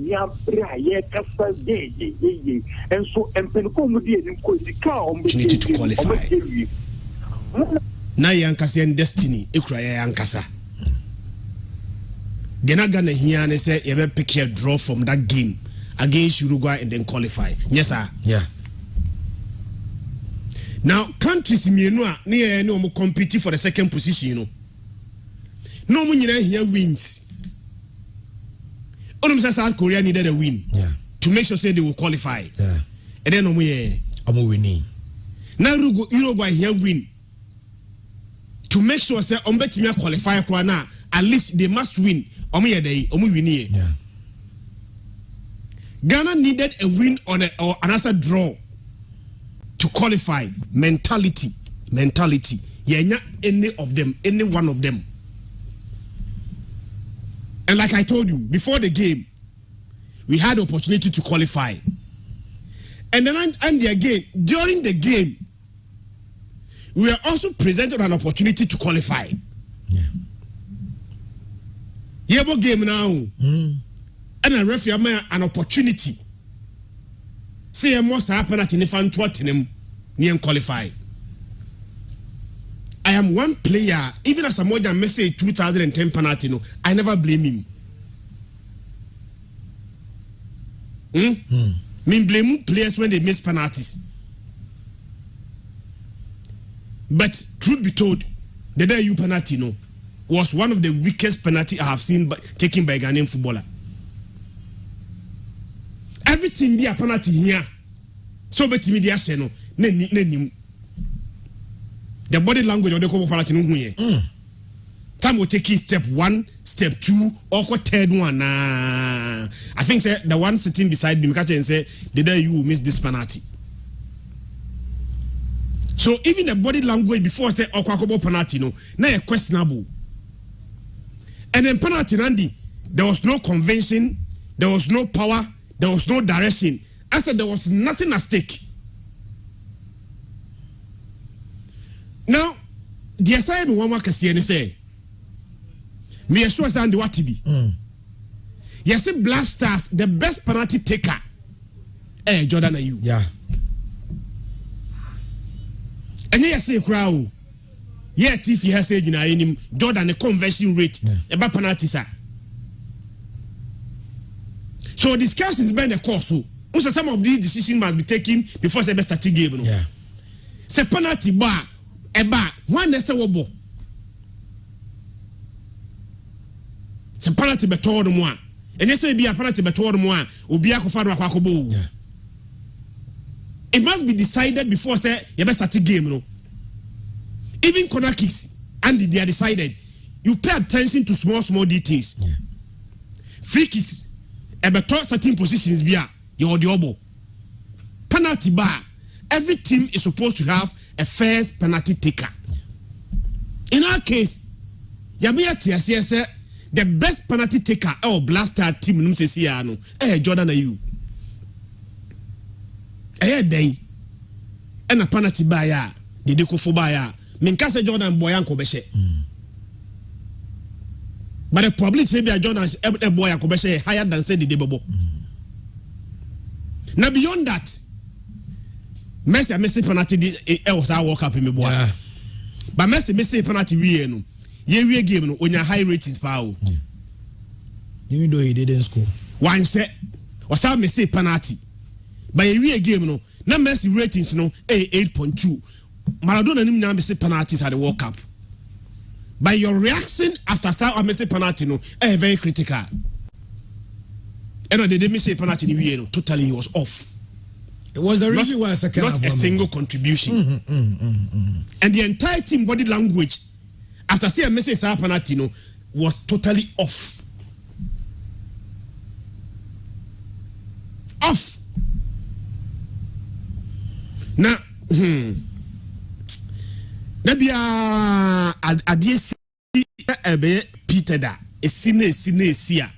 nya bra ye kasa ye and so empenko mu die nim ko sika opportunity to qualify na yankasa and destiny ekura yankasa Gana here and say you pick a draw from that game against Uruguay and then qualify. Yes, sir. Yeah. Now countries near no more competing for the second position, you know. No one here wins. Only South Korea needed a win. Yeah. To make sure say they will qualify. Yeah. And then I'm winning. Now Uruguay here win. To make sure say Ombetimia qualify now, at least they must win. Yeah. Ghana needed a win or another draw to qualify. Mentality. Yeah, any one of them. And like I told you, before the game, we had the opportunity to qualify. And then again, during the game, we were also presented an opportunity to qualify. Yebo game now. And a referee an opportunity. Say a most happen at in fan Tottenham near qualify. I am one player, even as a more than say 2010 penalty, no, I never blame him. Me blame players when they miss penalties. But truth be told, the day you penalty no was one of the weakest penalty I have seen taken by a Ghanaian footballer. Everything be a penalty here. So bet me dia no the body language of the couple penalty no here. Time will take step 1, step 2, or third one. I think say the one sitting beside me catch and say the day you will miss this penalty. So even the body language before say okwakobo penalty no na questionable. And then penalty Randy, there was no convention, there was no power, there was no direction. I said there was nothing at stake. Now, the aside one more can say, me assure and what to be. Yes, Blasters, the best penalty taker. Jordan, are you? Yeah. And yes, say crowd. Yeah, if he has said in Jordan the conversion rate about penalty, sir. So discussions by the course. Also, some of these decisions must be taken before the best starting game. Yeah. Say penalty bar, a bar, one that's a wobo. Say penalty betor the one. And yes, be a penalty betor the one, or be a kofaro kwakobo. Yeah. It must be decided before say the best starting game, no. Even corner kicks, and they are decided. You pay attention to small details. Yeah. Free kicks, about certain positions, you're the obo. Penalty bar. Every team is supposed to have a first penalty taker. In our case, the best penalty taker or blaster team, Jordan, are you? Day and a penalty bar, the deco for buyer. Minkasa Jordan Boyanko Beshe. But the probability be a Jordan Boyanko Beshe higher than said the Debobo. Now beyond that, Messi missed penalty else I walk up in my boy. But Messi missed penalty we game on your high ratings power. Even though he didn't score. One set or some mistake penalty. But a game no, now Messi ratings no 8.2. Maradona nim na miss penalties at the World Cup. By your reaction after start miss penalty no, very critical. And they didn't miss a penalty in the totally he was off. It was the reason why not a single contribution. And the entire team body language after say a message penalty no was totally off. Off. Now Nabia adiesi ebe Peter da esine sia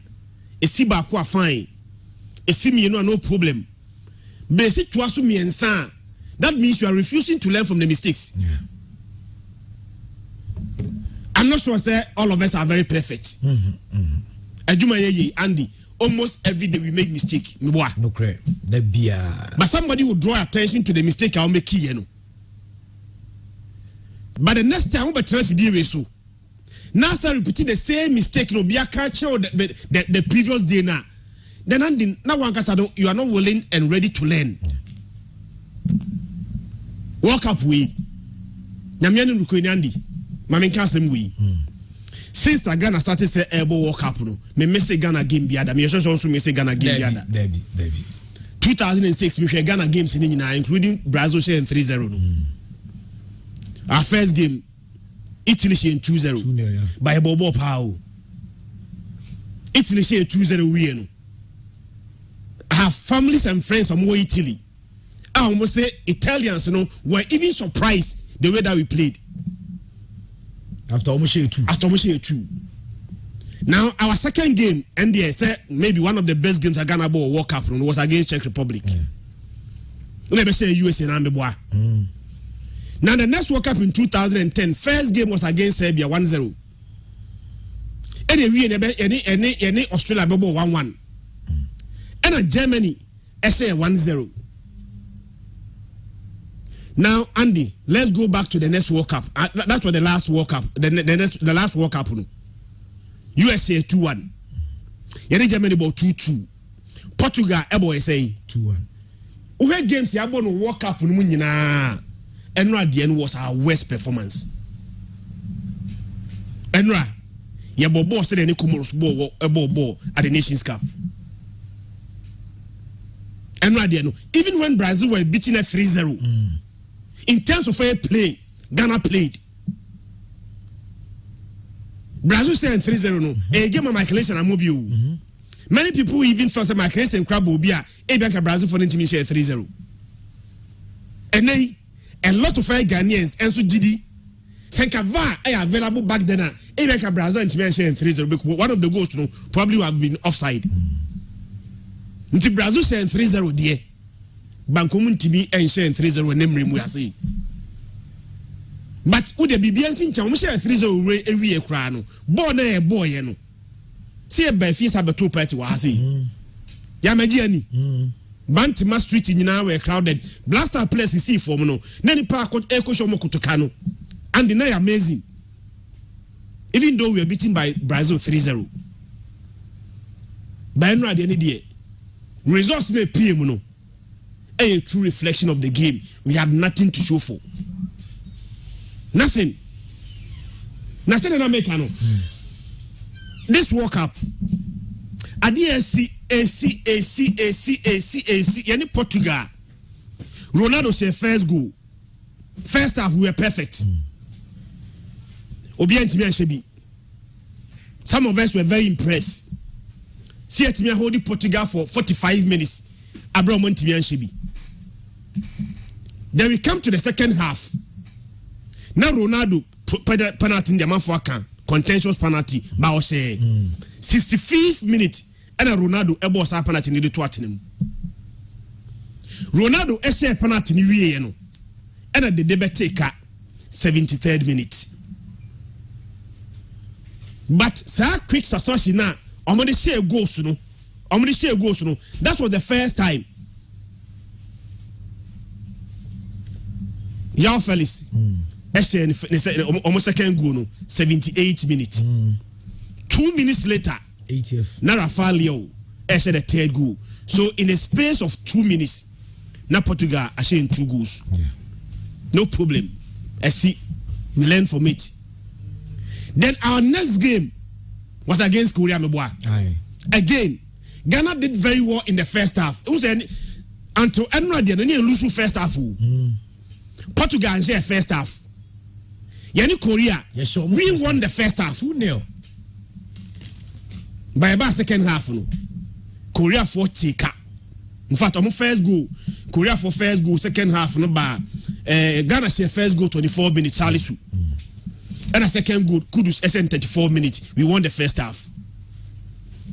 esiba kwa fine esimi no problem besi tuaso miensa. That means you are refusing to learn from the mistakes. I'm not sure say all of us are very perfect. Ajuma ye Andy almost every day we make mistake. No correct. That be but somebody will draw attention to the mistake I'll make here. But the next time we try to deal with so. Now start repeating the same mistake. No, be a catcher the previous day now. Then now one case you are not willing and ready to learn. Walk up we. Nyamiani rukunyandi. Mami kasem we. Since Ghana started say elbow walk up no. Me say Ghana game biada. Me also me say Ghana game biada. Debbie. 2006 we share Ghana games in including Brazil share 3-0 no. Our first game Italy share 2-0. 2-0 yeah. By Bobo Pau. Italy share 2-0 we no. I have families and friends from Italy. I almost say Italians, were even surprised the way that we played. After almost share 2. Now our second game, and they said maybe one of the best games at Ghana World Cup was against Czech Republic. Never say USA and Ambeboa. Now the next World Cup in 2010, first game was against Serbia 1-0. Any Australia 1-1. And Germany, SA 1-0. Now, Andy, let's go back to the next World Cup. That was the last World Cup. The last World Cup. USA 2-1. Germany about 2-2. Portugal ebo SA 2-1. Uwe games ya no World Cup no nyina. Enra the end was our worst performance. Enra ya bobo said any Comoros ball at the Nations Cup. Enra the end even when Brazil were beating at 3-0. In terms of fair play, Ghana played. Brazil said 3-0 no. A game of Michaelis and Amobio. Many people even thought that Michaelis and Crab will be a Brazil for intimidation 3-0. And then a lot of Ghanaians and so GD Senkava available back then. A Brazil intimidation 3-0 because one of the goals probably would have been offside. Until Brazil said 3-0 dear. Bankomun TV and share 3-0 when name we are saying. But would the BBS in town share 3-0 every year crano? Born a boy, no. See a by fees have a 2 party was he. Yamagiani. Bantima Street in our crowded. Blaster place is see for no. Nanny Park Echo Shomoko to Kano. And deny amazing. Even though we are beaten by Brazil 3-0. By any day. Results may PM no. A true reflection of the game. We had nothing to show for. Nothing. Nothing in America. This World Cup. AC. Yani Portugal. Ronaldo said first goal. First half we were perfect. Some of us were very impressed. See it me holding Portugal for 45 minutes. Abraham Montibian. Then we come to the second half. Now Ronaldo penalty in the man for contentious penalty. Baoshe 65th minute and Ronaldo ebo sa penalty ni to atenem. Ronaldo ese penalty ni wie no. And the debate ka 73rd minute. But sa quick succession na omode share goals no. That was the first time. Yao Felix. Almost second goal no 78 minutes. 2 minutes later 80th. Na Rafael Leo the third goal. So in a space of 2 minutes, na Portugal in 2 goals. Yeah. No problem. I see. We learn from it. Then our next game was against Korea Meboa. Again, Ghana did very well in the first half. It was until Enradi and lose first half. Portugal and share first half. Yani Korea, we won the first half 2-0. By about second half, no. Korea for Tika. In fact, on first goal, Korea for first goal, second half, no bar. Ghana share first goal 24 minutes, Salisu. And a second goal, Kudus SN 34 minutes. We won the first half.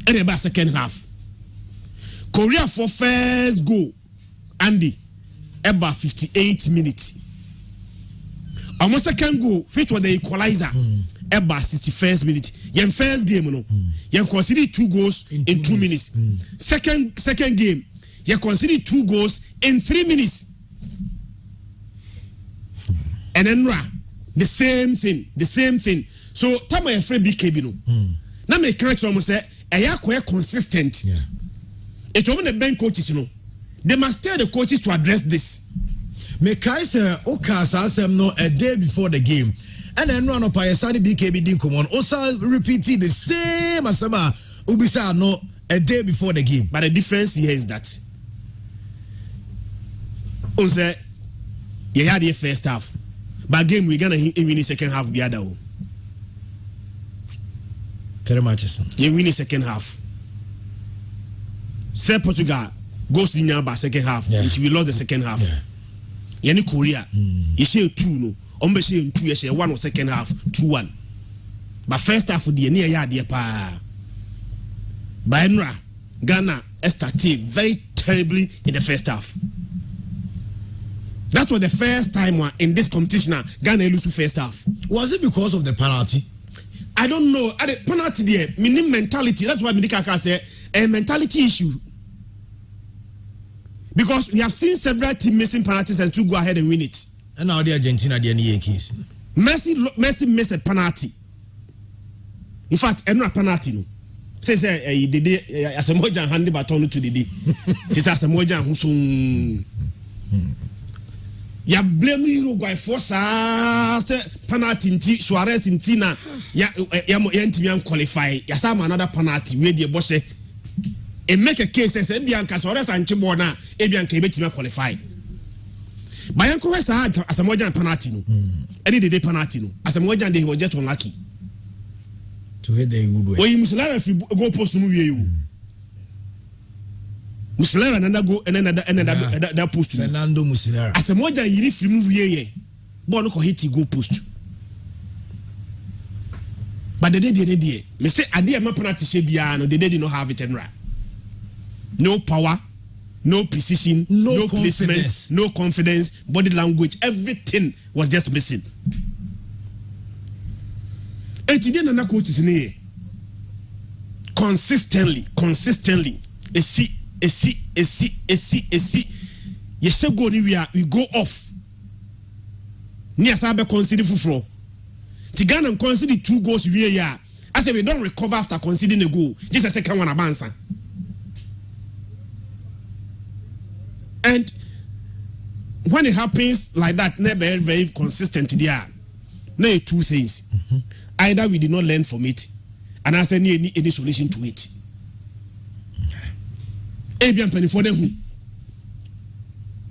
And about second half. Korea for first goal, Andy, about 58 minutes. Almost second goal, which was the equalizer, about 61st minute. Yen first game, no, yen considered 2 goals in 2 minutes. Second game, yen considered 2 goals in 3 minutes. And then the same thing. So time I afraid BKB no. Now me can't almost say quite consistent. Yeah. It's only the bank coaches, you know. They must tell the coaches to address this. Me kai say Okasa asem no a day before the game. And then run up I said BKB din come on. Also repeating the same asema ubisa no a day before the game. But the difference here is that on say you had the first half. But game we gonna win the second half the other. 3 matches. You win the second half. Say Portugal goes to the second half until we lost the second half. Yani Korea, you share 2 no. Ombe share 2, you share 1 or second half 2-1. But first half of the near yard pa. By Ghana started very terribly in the first half. That was the first time in this competition Ghana lose first half. Was it because of the penalty? I don't know. At the penalty there, meaning mentality. That's why Midikaka said a mentality issue. Because we have seen several teams missing penalties and to go ahead and win it. And now the Argentina the NBA case. Messi missed a penalty. In fact, no penalty no. Say as a moja hand the baton to the day. Say as a moja who so ya blame Uruguay for penalty inti Suarez intina ya ntimi qualify ya some another penalty where the boss and make a case as Bianca Suarez and Chibona Bianca betima qualify. Bayanko has as a moja penalty no. Any day penalty no. As a moja they were just unlucky to hit the Uruguay. When you Muslara if you go post no you. Muslera and go and another post Fernando Muslera. As a moja yiri film ye born ko hit go post. But the day me say ade ma penalty she bia no the day did not have it and right. No power, no precision, no placement, no confidence, body language, everything was just missing. And today na coach is in consistently you shall go anywhere, we go off. Near Sabe consider Fufro. Tigana and consider 2 goals we are. I say we don't recover after conceding a goal. Just a second one advance. And when it happens like that, never very consistent there. Now 2 things. Either we did not learn from it, and I say need any solution to it.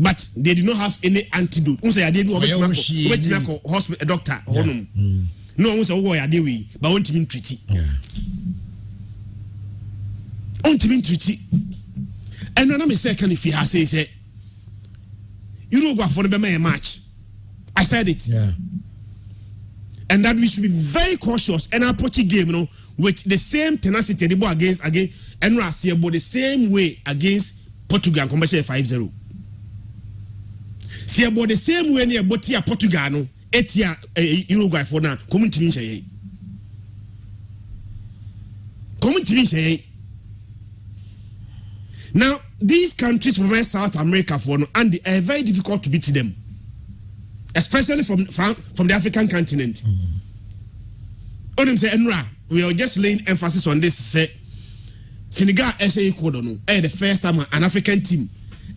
But they did not have any antidote. Unsa yade bi hospital doctor honum. No unsa wo yade we but won't even treat it. Won't even treat it. And now me say can if he has say Uruguay for the match. I said it. Yeah. And that we should be very cautious and approach the game, with the same tenacity they bought against and Russia, but the same way against Portugal, commercial 5-0. See about the same way near Botia Portugal, no, Etia Uruguay for now, come to me. Now, these countries from West South America for now, and they are very difficult to beat them. Especially from the African continent. Odem say Enra, we are just laying emphasis on this. Say Senegal actually equal no. The first time an African team,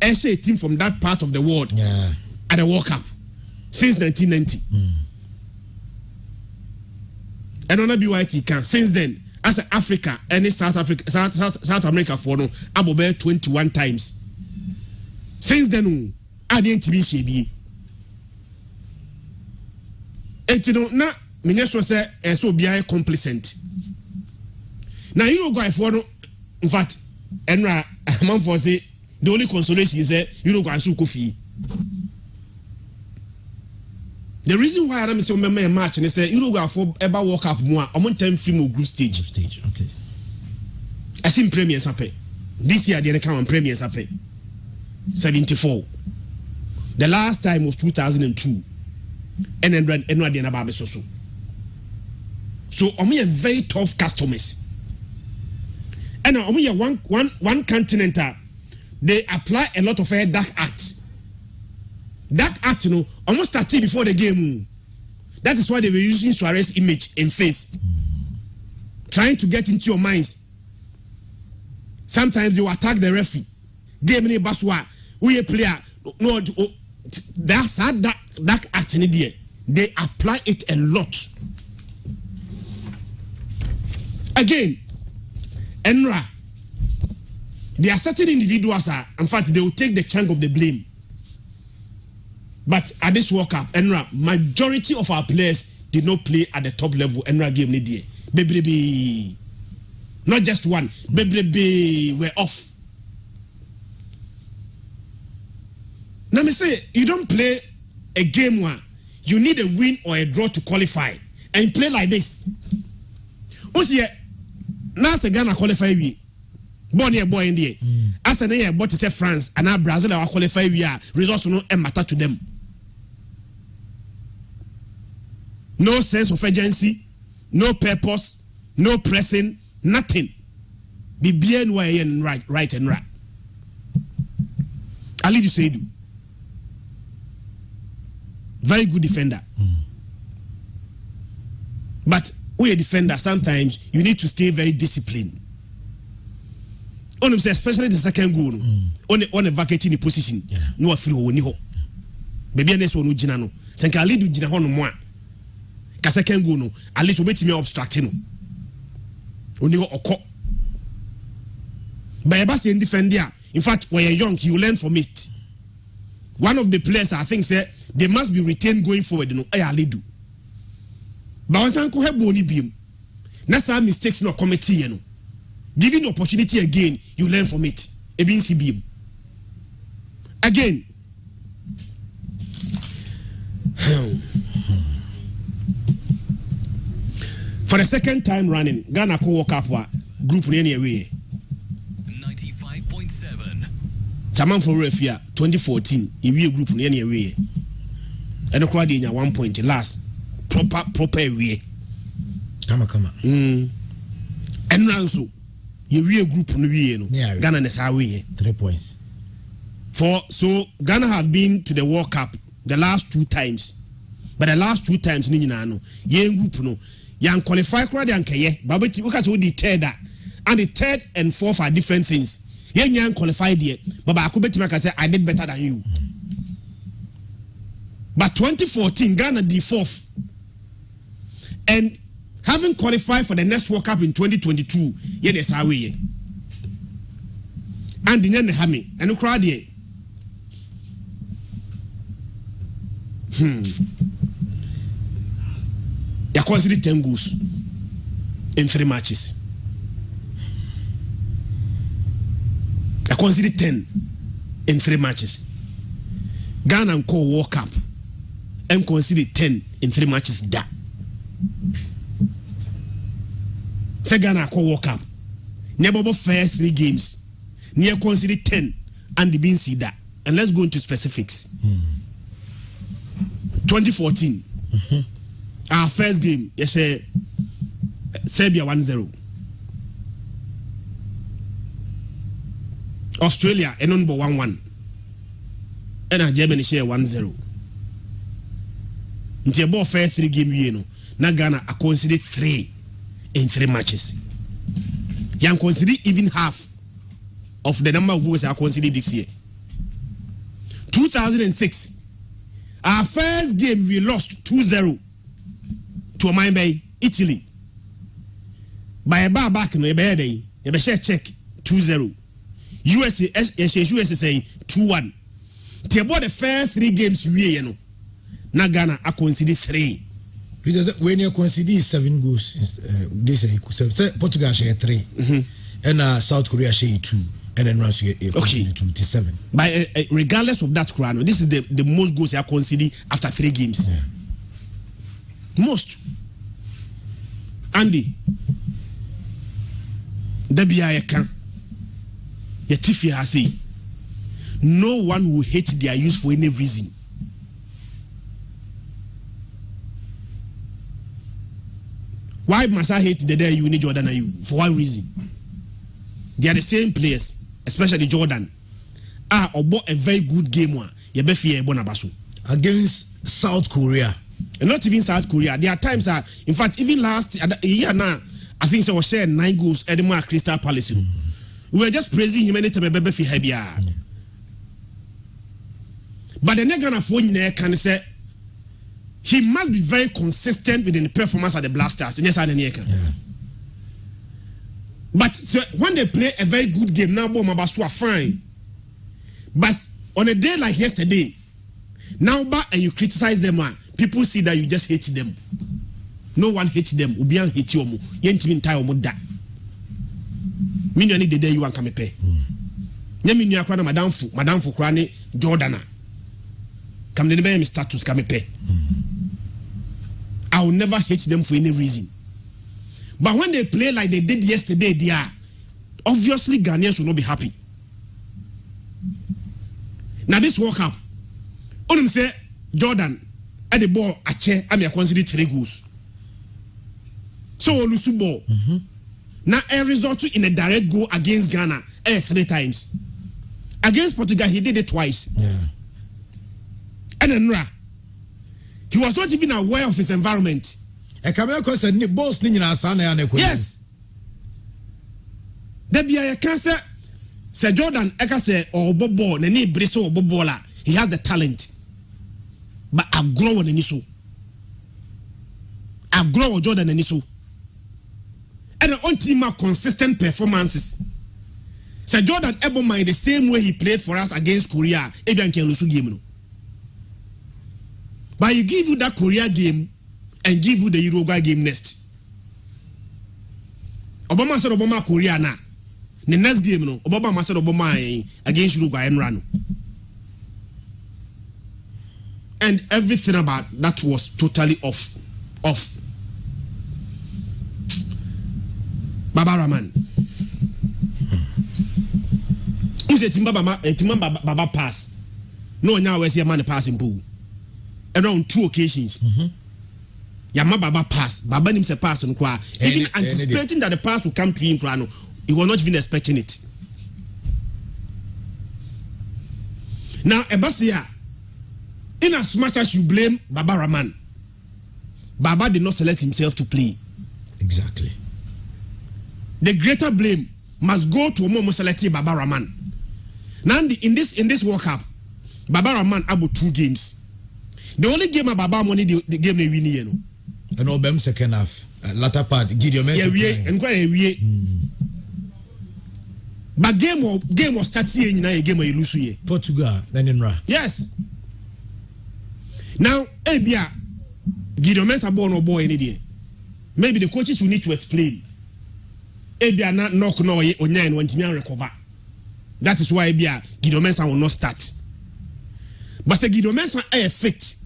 actually a team from that part of the world, at the World Cup since 1990. And on a BYT can since then, as Africa, any South America for no, about 21 times. Since then, I didn't be shebi. And you know, now, Minesho said, so be complacent. Now, Uruguay for no, in fact, Enra, man for say, the only consolation is that Uruguay so coffee. The reason why I'm saying a match and say Uruguay for ever walk up more, I'm on time film group stage. Okay. I seen premiers up. This year, they come on premiers up. 74. The last time was 2002. and then the nababe so. So omi are very tough customers. And omi are one continent they apply a lot of dark acts. Dark act, almost started before the game. That is why they were using Suarez image and face, trying to get into your minds. Sometimes you attack the referee. Game in Baswa, we a player. No, that's that act in there. They apply it a lot. Again, Enra, there are certain individuals in fact, they will take the chunk of the blame. But at this World Cup, Enra, majority of our players did not play at the top level. Enra game ni die. Bebrebe. Not just one. Bebrebe were off. Now me say, you don't play a game where you need a win or a draw to qualify. And play like this. Osie, now se Ghana qualify we. Born here boy in there. As a year, but to say France and now Brazil are qualify we are results no matter to them. No sense of urgency, no purpose, no pressing, nothing. The BNY and right and right. Ali Seidu. Very good defender. But we a defender, sometimes you need to stay very disciplined. Especially the second goal. On a vacating position. No free or niho. Baby and this one no. Senka Ali do jina hono mo. Ka second goal no. Ali to bet me obstructing no. Oni ho okọ. By a basi defender. In fact, when you're young, you learn from it. One of the players I think said they must be retained going forward. No, Ali do. But once I have boni beam, na some mistakes no committee. You know, giving the opportunity again, you learn from it. Ebin beam. Again. For the second time running, Ghana co walk up group anyway. 95.7. Taman for Refia 2014 in group anyway. And the crowd in 1 point last proper way. Come on. And now so you group no Ghana is our way 3 points. So Ghana have been to the World Cup the last 2 times. But the last 2 times ni no yen group no yan qualify crowd yan keye babeti because we the third and the third and fourth are different things. Yan qualify there but I could bet me say I did better than you. But 2014 Ghana the fourth and having qualified for the next World Cup in 2022 yen is our way. And the yen hami and the crowd here. You consider 10 goals in 3 matches. I consider 10 in 3 matches. Ghana and Co World Cup and consider 10 in 3 matches. That. Say Ghana Co World Cup. Never fair 3 games. Near consider 10 and the being see that. And let's go into specifics. 2014. Our first game, yes, Serbia 1-0. Australia, number 1-1. And Germany share 1-0. Until about first 3 games, you know, now Ghana I consider 3 in 3 matches. You consider even half of the number of goals I consider this year. 2006, our first game we lost 2-0. To Bay, Italy. By a bar back in a bad day, a share check 2-0. USA say 2-1. Te about the first 3 games we know. Na Ghana I consider 3. When you consider 7 goals, they say Portugal share 3, and South Korea share 2, and then Russia consider 2 to 7. By regardless of that, Crown, this is the most goals I consider after 3 games. Yeah. Most. Andy. Debia can. Yetifi has say. No one will hate their use for any reason. Why must I hate the day you need Jordan and you? For what reason? They are the same players, especially Jordan. Or bought a very good game one. Against South Korea. And not even South Korea. There are times that, in fact, even last year now, I think so was sharing 9 goals at the Crystal Palace. We were just praising him anytime But the Negana phone can say he must be very consistent within the performance of the Blasters. Yes, I But so when they play a very good game, now Bomabasu are fine. But on a day like yesterday, now and you criticize them, people see that you just hate them. No one hates them. Ubian hate you. Yentimin tai omoda. Minyo ni the day you want come pay. Nyami ni akwana madam fu krane Jordana. Come the name status come pay. I will never hate them for any reason. But when they play like they did yesterday, they are obviously Ghanaians will not be happy. Now this World Cup, Onum say Jordan at the ball ache I consider 3 goals. So Olusu ball. Now a result in a direct goal against Ghana 3 times. Against Portugal he did it twice. Yeah. And then he was not even aware of his environment. Yes. The can say Jordan eka say or bobo na ni briso bobola. He has the talent. But I grow on so. I grow on Jordan and so. And on team consistent performances. Sir Jordan able mind the same way he played for us against Korea. Ebian can lose game. But he give you that Korea game and give you the Uruguay game next. Obama said Obama Korea na. The next game no Obama said Obama against Uruguay and run. And everything about that was totally off. Baba Rahman. Who's a timba Baba pass? No, now we see a man passing pool. Around 2 occasions. Yama Baba pass. Baba him say pass on kwa. Even anticipating that the pass will come to him, he was not even expecting it. Now, Ebasia, in as much as you blame Baba Rahman, Baba did not select himself to play. Exactly. The greater blame must go to Omo selecting Baba Rahman. Now, in this World Cup, Baba Rahman about 2 games. The only game Baba money the game they win here. And Obem second half, latter part, Gideon Mensah. Yeah, and quite a But game was starting in a game of lose here. Portugal, then in Ra. Yes. Now, Ebia, Gideon Mensah born or boy any day. Maybe the coaches will need to explain. Ebia not knock no on 9 when Timian recover. That is why Ebia Gideon Mensah will not start. But say Gideon Mensah fit.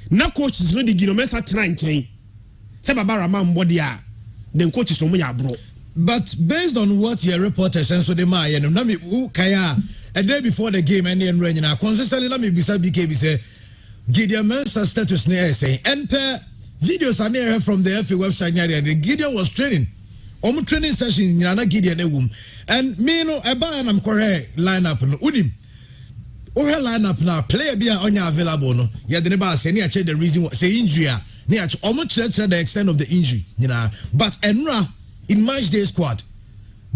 Now coaches know the Gideon Mensah trying chain. Say Baba Rahman body then coaches no more bro. But based on what your reporters and so they might and nami kaya a day before the game and then running consistently let me be said BKB say Gideon Mensah status near saying and videos are near from the FA website near the Gideon was training. Training session in Yana Gideon and me no eba and I'm correct lineup no unim. Her lineup now player be on your available no. Yeah, the neighbor say near check the reason what say injury near almost check the extent of the injury, you know. But Enra in match day squad,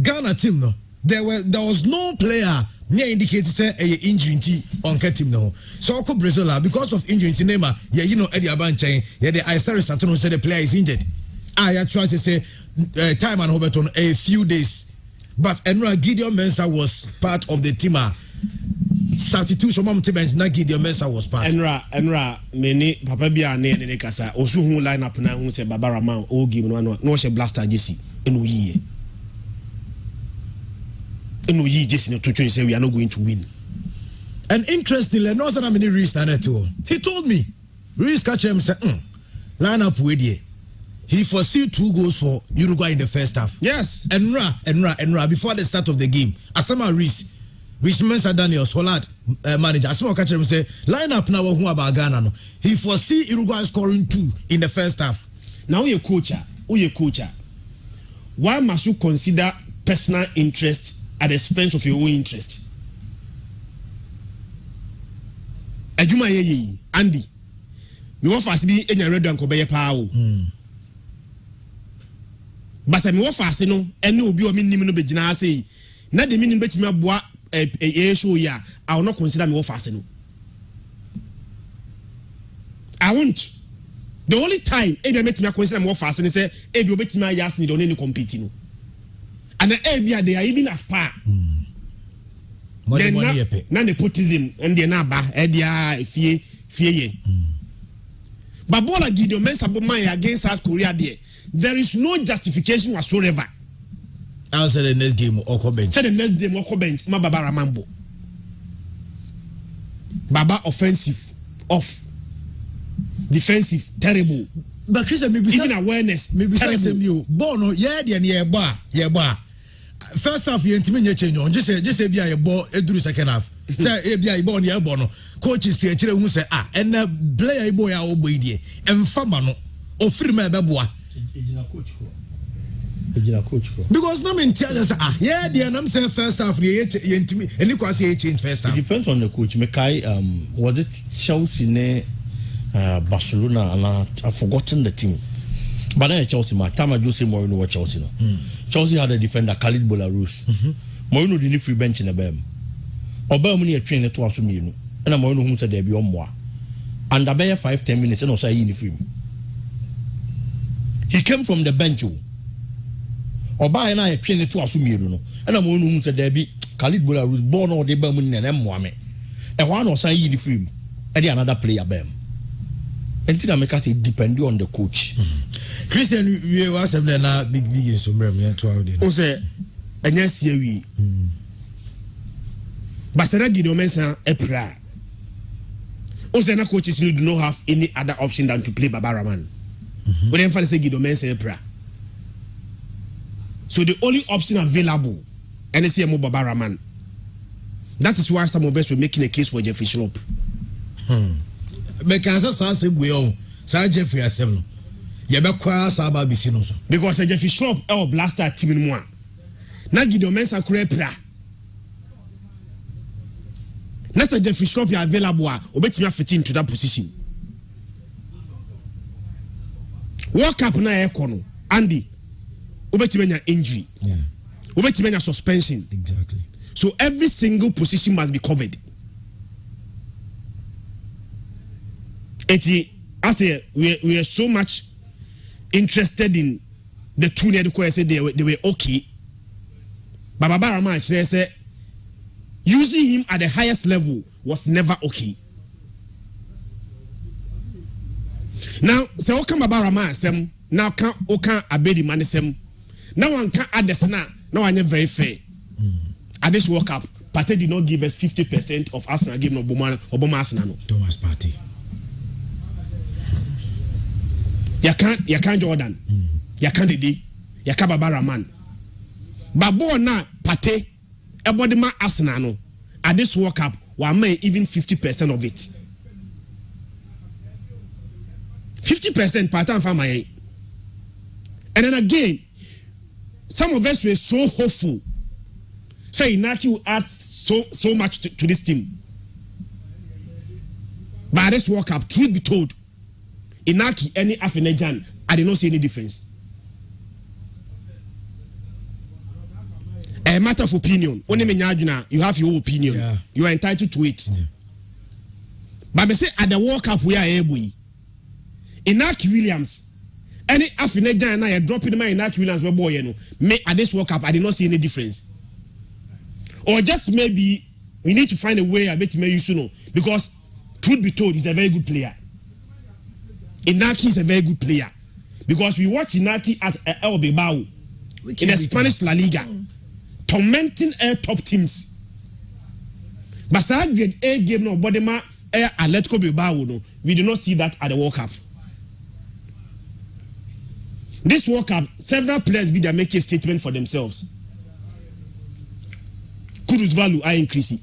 Ghana team no, there was no player near indicated say a injury on team no. So Oko Brazil because of injury to Neymar, yeah, you know Eddie Abanchain, yeah, the Istari Saturno said the player is injured. I try to say time and Roberton a few days, but Enra Gideon Mensah was part of the team. Substitution mom team na Gideon Mensah was part. Enra many papa bia na ne kasa osu hu line up na hu say Baba Rahman o game no she blaster jesi enu yi jesi no to say we are not going to win. And interestingly, no so many risks na net. He told me risk catch him say line up we there. He foresee 2 goals for Uruguay in the first half. Yes. Enra before the start of the game. Asama Rich Mensah Daniels, Holland manager. Asama catch him say line up now who about Ghana no. He foresee Uruguay scoring 2 in the first half. Now your coach uye coach, why must you consider personal interest at the expense of your own interest? Ajuma ye Andy. Me wo fast bi enya redo anko beye pa o. But me wo fast no ene obi o minnim no begina ase na de minnim betimi aboa show ya I will not consider me wo fast no. I want the only time e be metimi consider me wo fast no say e be obetimi ayas ni don any compete no. And they are even at par. Na nepotism and the naba edia fie. But bola Gideon Mensah Bomaya against South Korea there is no justification whatsoever. I'll say the next game or bench. Say the next game or bench. Ma Baba Ramambo. Baba offensive, off. Defensive, terrible. But Chris, maybe even awareness, maybe terrible. Bono, yeah, bar. First half, you intimate change on. Just say, be a ball, do second half. Say, be a born, bono. Coaches to a who say, and play a boy, our boy, and Famano, or free my baboa. Because no man tell us, yeah, the I'm saying first half, you intimate, and you can say change first half. It depends on the coach. Mekai, was it Chelsea, Barcelona, and I've forgotten the team. But then Chelsea, my time I do say Mourinho was Chelsea. No. Chelsea had a defender, Khalid Bolarus. Mourinho didn't free bench in the BEM. Obama had trained to assume you, and I'm Mourinho who said there be on more. And about 5-10 minutes, and also in the film. He came from the bench. Obama and I had trained to assume you, and I'm Mourinho who said there be Khalid Bolarus born or the Birmingham and Mohamed. And one was saying in the film, and another player BEM. Until I make it depend on the coach. Christian, we were saying na big in somewhere me to out there. O say enya sie wi. Basara Gideon Mensah epra. O say na coaches do not have any other option than to play Baba Rahman. But then for say Gideon Mensah epra. So the only option available and say mo Baba Rahman. That is why some of us were making a case for Jeffrey Schlupp. Because say we on say Jeffrey asem no. Because Jeffrey Schlupp our blaster team in one. Na Gideon Mensah kure pra. Na say Jeffrey Schlupp is available obetimi fit into that position. World Cup na ekono Andy obetimi nya injury. Yeah. Obetimi nya suspension. Exactly. So every single position must be covered. I say we are so much interested in the two because they were okay. But Baba Rahman said using him at the highest level was never okay. Now, say okay Baba Rahman sem now can abedi man sem. Now one can add this now very fair. At this World Cup, Partey did not give us 50% of Arsenal game no Obama Arsenal. Thomas Partey. You can't Jordan. You can't Didi. You can't Baba Rahman. Babo na Partey everybody ma Arsenal no. At this World Cup, we may even 50% of it. 50% Partey and Fama. And then again, some of us were so hopeful. So Inaki will add so much to this team. But at this World Cup, truth be told, Inaki any Afenejan, I did not see any difference. A matter of opinion. Only you have your opinion. Yeah. You are entitled to it. Yeah. But I say at the World Cup we are able. Inaki Williams, any Afenejan and I are dropping my Inaki Williams boy, you know. At this World Cup, I did not see any difference. Or just maybe we need to find a way I bet you know because truth be told, he's a very good player. Inaki is a very good player because we watch Inaki at El Bilbao in the Spanish La Liga, tormenting top teams. But that grade A game no Bodema Atletico Bilbao no, we do not see that at the World Cup. This World Cup, several players be there make a statement for themselves. Kudu's value are increasing.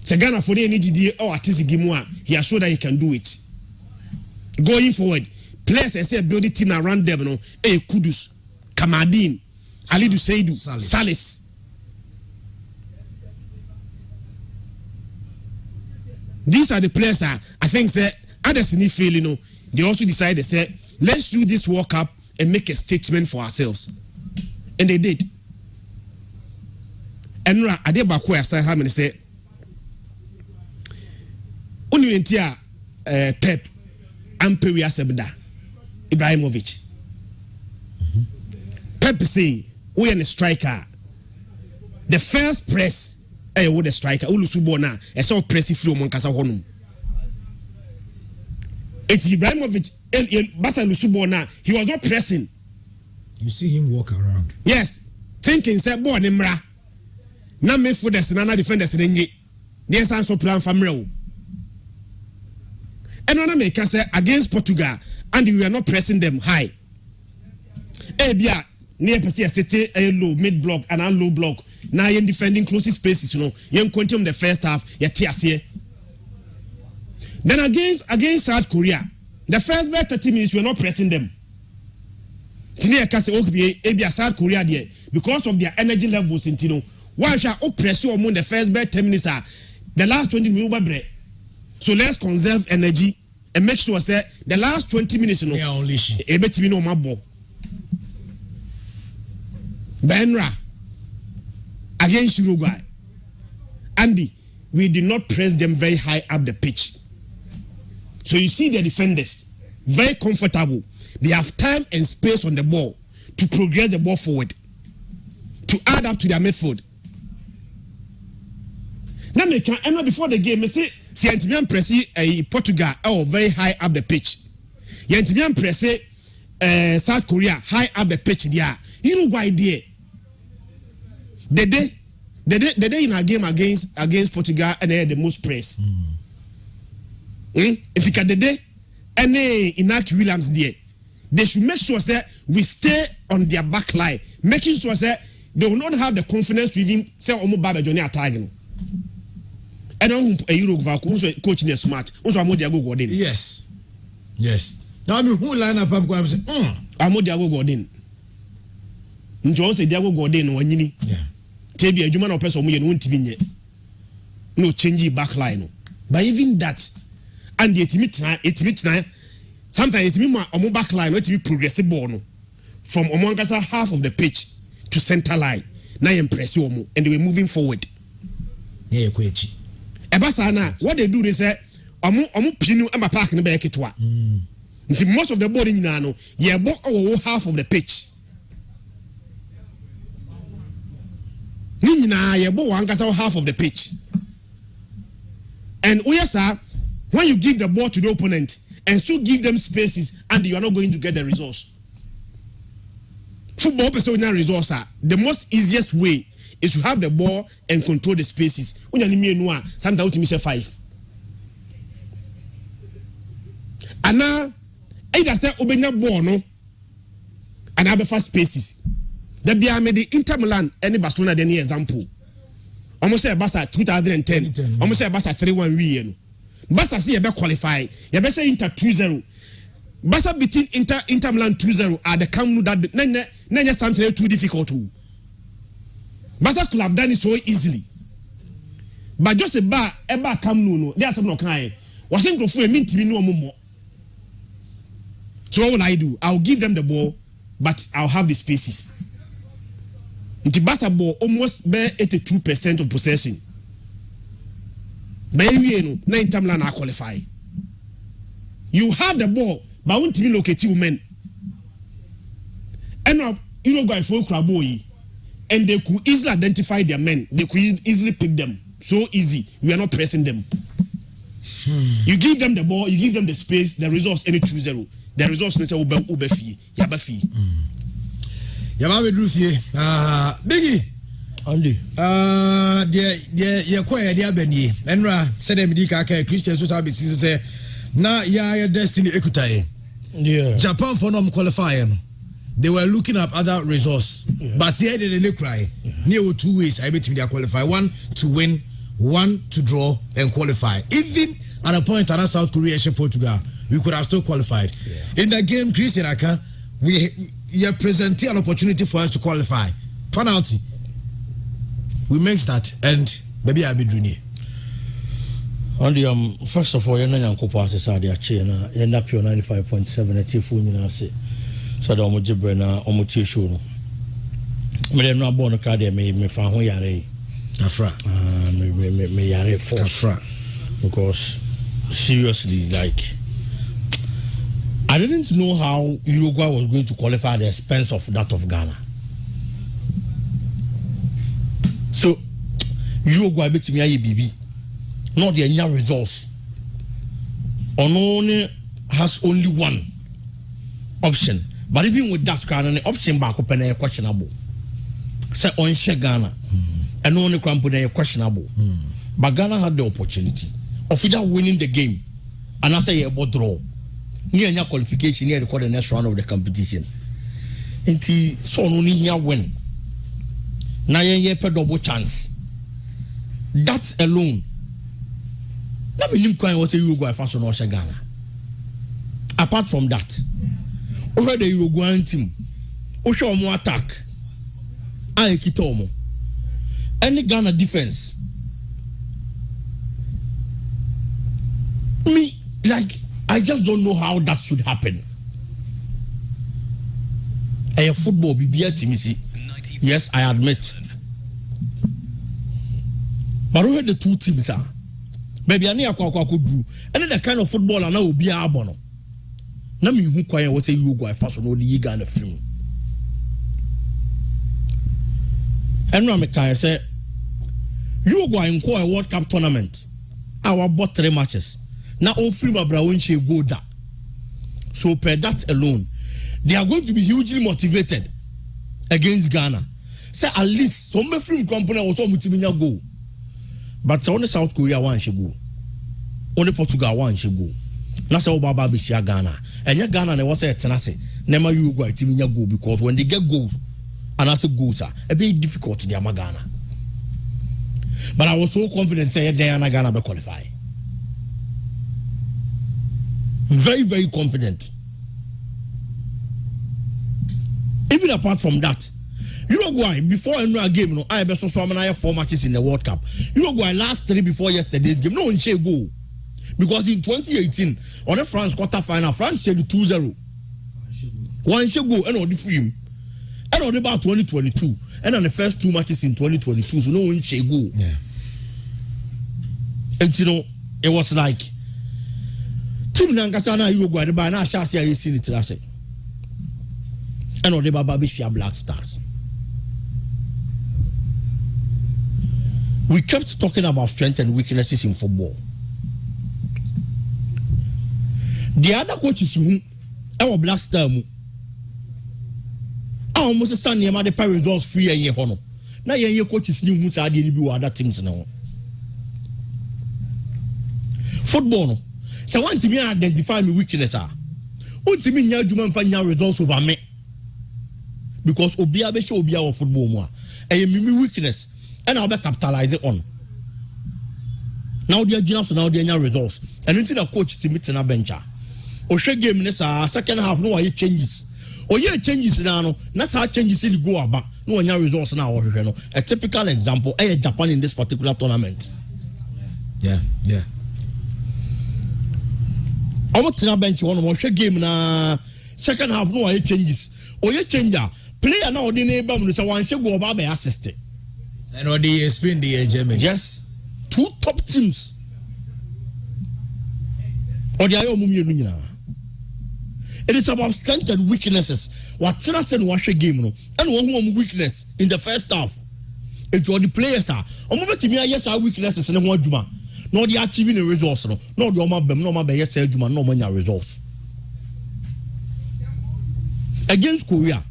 Sagana for the NGD or artistic game he has showed that he can do it. Going forward, players I say build the team around them no Kudus, Kamadin, Alidu Seidu, Salis. These are the players I think say others in the field, you know, they also decided say let's do this World Cup and make a statement for ourselves. And they did. And Adebako aside how many say Univentia Pep Amperia Sebda Ibrahimovic. Pep say we are a striker. The first press with the striker Ulusubona a so press through Monkasa Honum. It's Ibrahimovic Basa Lusubona, he was not pressing. You see him walk around. Yes, thinking say boy Nimra. Na me for the Senana defenders in the yes answer plan from real. And when I make say against Portugal and we are not pressing them high. Bia near Persia City a low mid block and a low block. Now you're defending closest spaces, you know. You continue the first half, you're here. Then against South Korea, the first 30 minutes we are not pressing them. South Korea there because of their energy levels in Tino. Why shall press you among the first 10 minutes are the last 20 minutes? So let's conserve energy and make sure say the last 20 minutes you know Benra against Uruguay. Andy, we did not press them very high up the pitch. So you see the defenders very comfortable. They have time and space on the ball to progress the ball forward, to add up to their midfield. Now, before the game, I say, Yantimian press Portugal very high up the pitch. Yantimian press South Korea high up the pitch there. Uruguay there. The day in a game against Portugal and they had the most press. It's the day and Inaki Williams there. They should make sure that we stay on their back line, making sure that they will not have the confidence to even say Omo Baba Johnny attacking. And I'm a Uruguay coaching a smart. Also, I'm Diago Gordon. Yes. Now I mean who line up I'm going to say, I'm Diago Gordon. John say Diago Gordon when you Tabi a human or person won't be no changing back line. But even that, and the it sometimes it's me on back line, let me progressive ball from Omongasa half of the pitch to center line. Now impress you and they were moving forward. Yeah, Kwechi. Ebasana, what they do is that Omu Pinu and park in the back to most of the ball in Nano, yeah, half of the pitch. Nina, yeah, half of the pitch. And Oyasa, when you give the ball to the opponent and still give them spaces and you are not going to get the results. Football personal resource, the most easiest way is to have the ball and control the spaces. Sometimes you miss 5. And now, either say Obenya ball no, and have fast spaces. The Bia made the Inter Milan any Barcelona than example. Almost say Barca 2010. Almost say Barca 3-1 win. Barca see you be qualify. You be say Inter 2-0. Barca beating Inter Milan 2-0 at the Camp Nou that nanya something too difficult to. Barca could have done it so easily. But just a bar Camp Nou no, there's some no kind. Wasn't go for a mint to be no more. So what will I do? I'll give them the ball, but I'll have the spaces. The basketball almost bear 82% of possession. But you know, Inter Milan are qualify. You have the ball, but won't even locate you men. And now Uruguay for Kraboy, and they could easily identify their men. They could easily pick them. So easy. We are not pressing them. You give them the ball, you give them the space, the results any 2-0. The results say Ubefi, Yabafi. Yabawe Drusie, Biggie. Andy. Yeah, quite a Benny. Enra said Medika Christians who have been say, na ya destiny equity. Yeah. Japan for no qualifying. They were looking at other resources, but here they didn't cry. Near 2 ways, I bet they qualify: 1 to win, 1 to draw and qualify. Even at a point and South Korea and Portugal, we could have still qualified. Yeah. In the game, Christian Aka, we presented an opportunity for us to qualify. Penalty. We make that, and maybe I'll be doing it. On the first of all, you're not going to pass this out there, you end up your 95.7 at your phone, you know, say. So the Omojibrena, Omotisho. Me no born a card me fa ho yare afra me yare for afra because seriously, like, I didn't know how Uruguay was going to qualify at the expense of that of Ghana. So Uruguay beat me BB, not the any results. Only has only one option, but even with that kind of option back open a questionable. Say on Ghana and only company questionable. But Ghana had the opportunity of either winning the game and after a board draw. Near your qualification, near the next round of the competition. And so only here win. Now you have a double chance. That alone. Let me look what you Uruguay first on Ghana. Apart from that, over the Uruguayan team, we show more attack. I kitomo. Any Ghana defense. Me, like, I just don't know how that should happen. A football BBA team, yes, I admit. But who the two teams are? Maybe I need could do. And the kind of football I know will be a abono. Na me who quiet what say Uruguay first on the Ghana film. And now I say Uruguay in a World Cup tournament. Our bought 3 matches. Now all film Abrawanche go that. So per that alone, they are going to be hugely motivated against Ghana. Say at least some film company was on Mutiminya go. But only South Korea one should go. Only Portugal one should go. Now say Obaba be Ghana. And yet Ghana they was say tenase. Never Uruguay Timinya go because when they get goals and as a goals are a bit difficult to the Ghana. But I was so confident say Diana Ghana be qualify. Very, very confident. Even apart from that, Uruguay, before I know a game, no, I best so I have 4 matches in the World Cup. Uruguay last 3 before yesterday's game. No one shall go. Because in 2018, on a France quarter final, France said 2-0. One shall go and on the film. And on about 2022. And on the first 2 matches in 2022, so no one shall go. Yeah. And you know, it was like Team Nankasana Uruguay, the Bana Shasia is in it. And on the Babishia Black Stars. We kept talking about strengths and weaknesses in football. The other coaches who our Black Star I almost stand near the Paris results free a year honor. Now your coaches knew who are the other teams now. Football. So one to me identify me weakness. One to me Juman find your results over me. Because Obia be show Obia football more. And me weakness. And I'll be capitalizing on. Now they are just now they are results. And until the coach to meet in a bench. Or shake game this second half no you changes. Or you changes now. Not how changes in go about. No any results now. A typical example, Japan in this particular tournament. Yeah. I want to bench one more game na second half no you changes. Or you change player now the neighbor so one should go about by assist. And or the Spain the Germany. Yes. 2 top teams. Or the Ayomumia. It is about strengths and weaknesses. What Sinas and Washer game no and one weakness in the first half. It's what the players are. Yes, our weaknesses in one Juma. No, the achieving the results. No, the Omabem, no Mabay, yes, Juma, no many results. Against Korea,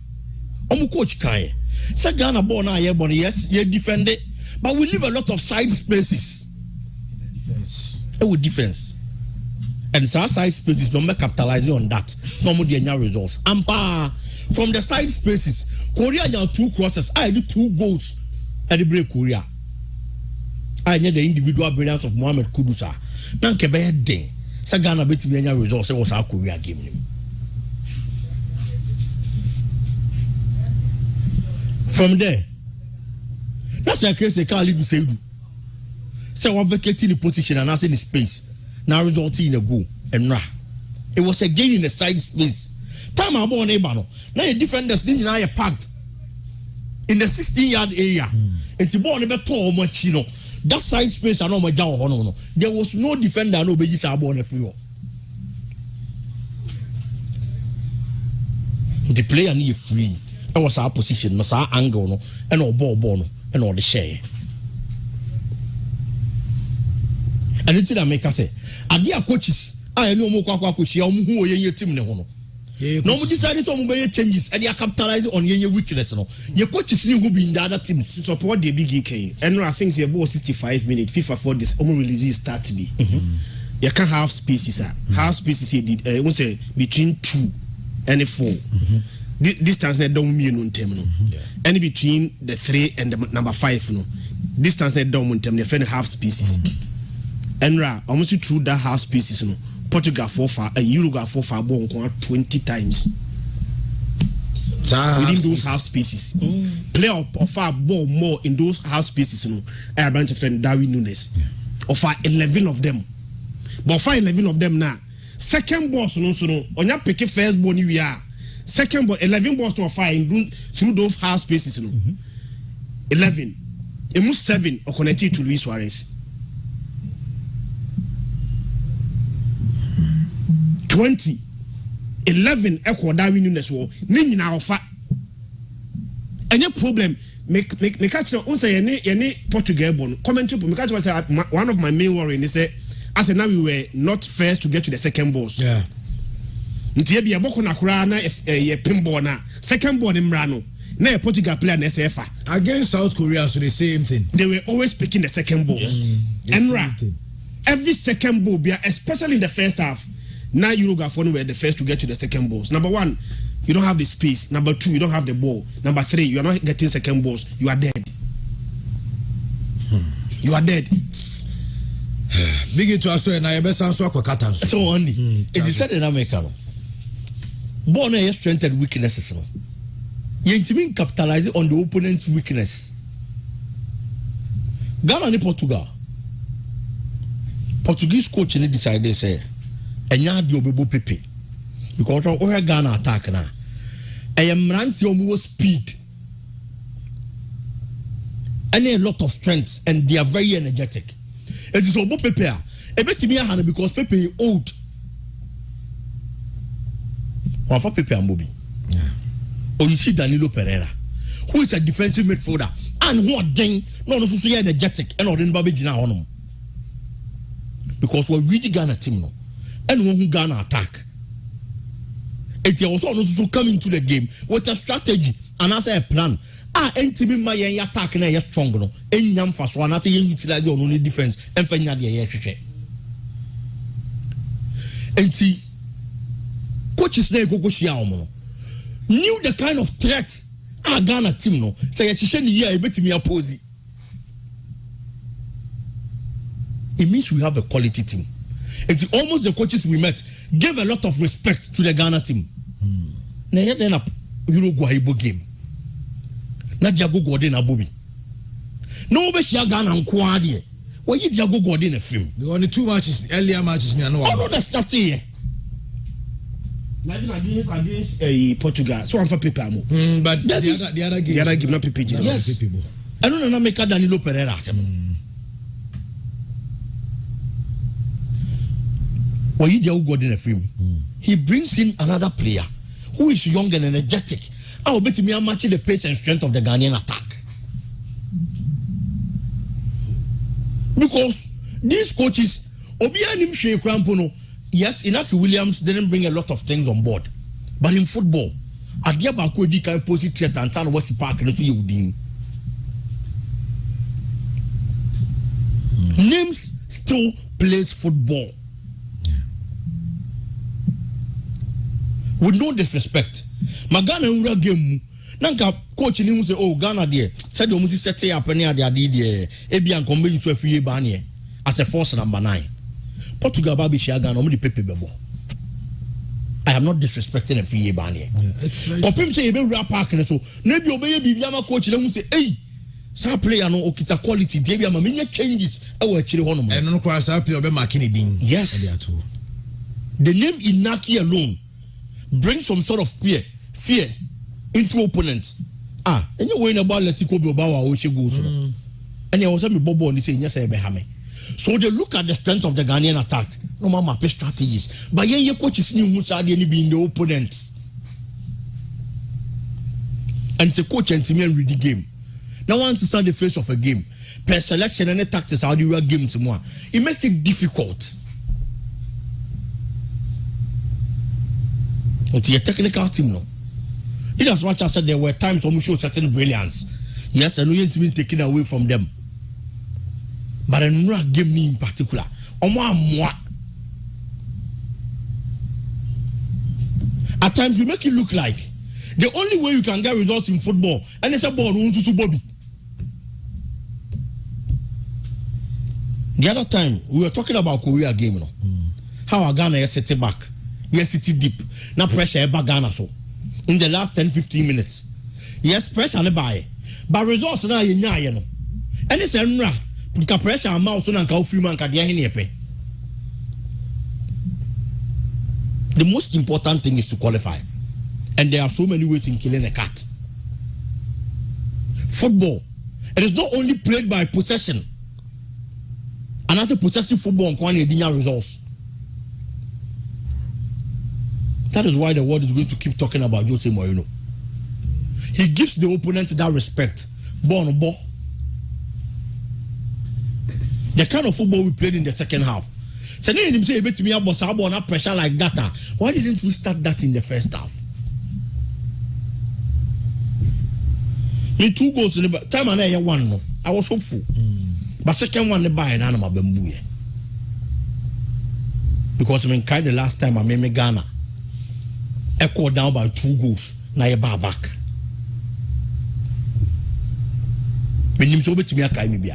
Coach Kai. Say Ghana born now, yes, you defend it, but we leave a lot of side spaces. With defense. And it's our side spaces, no more capitalizing on that. No more the results. And from the side spaces, Korea now 2 crosses. I do 2 goals at the break Korea. I need the individual brilliance of Mohamed Kudusa. Nanke be den. Sa Ghana beti me nya results was our Korea game nim. From there, that's a case they can't leave say do. Say one vacating the position and asking the space. Now resulting in a goal and rah. It was again in the side space. Time I'm born Ebano. Now the defenders didn't now packed in the 16-yard area. It's born a tall much, you know. That side space I know my jaw hono. There was no defender no baby born a free. The player need free. That was our position, no our angle no, and all ball no, and all the share. And it's that make us say, Adia coaches, I know more coaches, who are your team no. No more decided to make changes and they are capitalizing on your weakness. No, your coaches need to be in the other teams to support the big EK. And I think it's about 65 minutes. FIFA for this almost release start to be. You can have spaces. Half spaces we say between 2 and 4. Distance net don't mean no term no. And between the 3 and the number 5 no. Distance net don't mean term. The friend half spaces. And almost through that half spaces no. Portugal for far, Uruguay for far, 20 times within those half spaces. Play of far ball more in those half spaces. No, I branch of friend Darwin Nunes. Of 11 of them, but 11 of them now. Second boss no on your pick first ball we are. Second ball 11 balls to fire through those half spaces. No, 11, almost 7 are connected to Luis Suarez. 20, 11 echo Darwin Nunes war. Nini na ofa. Any problem. Me catch on say any Portugal born. Commentary. Me catch say one of my main worry is say as now we were not first to get to the second boss. Yeah. Ntie bia boko na kura na pinball na second ball imra no. Na Portugal player na SFA against South Korea, so the same thing. They were always picking the second balls. Enra. Every second ball, especially in the first half. Now Uruguay were the first to get to the second balls. Number 1, you don't have the space. Number 2, you don't have the ball. Number 3, you are not getting second balls. You are dead. You are dead. Big it to us and I best answer for Katans. So only it is said in America. Born a strength and weaknesses. You mean capitalize on the opponent's weakness. Ghana and Portugal. Portuguese coach decided say. Enya di obebo pepe because o Ghana attack na mranti omo speed and a lot of strength and they are very energetic. It is obo pepe a ebetimi ahana because pepe old one for pepe ambobi. Or you see Danilo Pereira who is a defensive midfielder and who then no so energetic and odin ba be gina honom because we really Ghana team no. And when who Ghana attack, it also also come into the game with a strategy and as a plan. Entimi my attack na ya strong no. Enyam faso and as a utilize on only defense and fanya de ya hwehwe. Enti coaches na go shia omo knew the kind of threat Ghana team no. Say ya chihye ni ya ebetimi oppose. It means we have a quality team. It's almost the coaches we met gave a lot of respect to the Ghana team. Na here then up Uruguay game. Na Diago Gordon abobi. No be shia Ghana nko ade. Why you Diago Gordon a film? The only 2 matches, earlier matches near no. Oh no, that's not here. Against Portugal. So I'm for people mo. But the other game. The other game not people. Yes. I don't know make Danilo Pereira asem. When you go in a film, he brings in another player who is young and energetic. I will bet me I'm matching the pace and strength of the Ghanaian attack. Because these coaches, yes, Inaki Williams didn't bring a lot of things on board. But in football, Adiabako can pose it and San West Park and Names still plays football. With no disrespect. Magana Ura game, Nanka coach in say, oh, Ghana there. said you must set up any other idea. Ebian combe you to a free banye as a force number 9. Portugal baby shagan only pepe bebo. I am not disrespecting a free banye. Compim say ebe rap park and so maybe obey bibiama coach let me say hey sa player no okita quality dey ma menya changes e wa chire hono. And no cross up your be marking din. Yes. The name Inaki alone brings some sort of fear into opponents. And you win about Letico Bilbao or she goes. And you also me bobo and say yes, I behame. So they look at the strength of the Ghanaian attack. No mama pay strategies. But your coach is new much any being the opponents. And the coach and team read the game. Now once you stand the face of a game, per selection and tactics how do you games more? It makes it difficult. It's a technical team no. In as much as I said there were times when we showed certain brilliance. Yes, and we ain't been taken away from them. But I know a game in particular. At times you make it look like the only way you can get results in football and it's a ball to Bobby. The other time we were talking about Korea game, you know. How Ghana is sitting back. Yes, it's deep. Now pressure ever Ghana so. In the last 10-15 minutes. Yes, pressure ne buy. But results na you know. And it's a put pressure amount so na ka free man ka dia hene. The most important thing is to qualify. And there are so many ways in killing a cat. Football. It is not only played by possession. And after possessive football on Kwani results. That is why the world is going to keep talking about Jose Mourinho. He gives the opponent that respect. Ball. The kind of football we played in the second half. So then him say to me about pressure like that. Why didn't we start that in the first half? Me 2 goals in the time and I one no. I was hopeful. But second one the buy and I'm a bamboo. Because I mean kind the last time I made me Ghana. Echo down by 2 goals. Now you're back. When you told me to me, I can't be.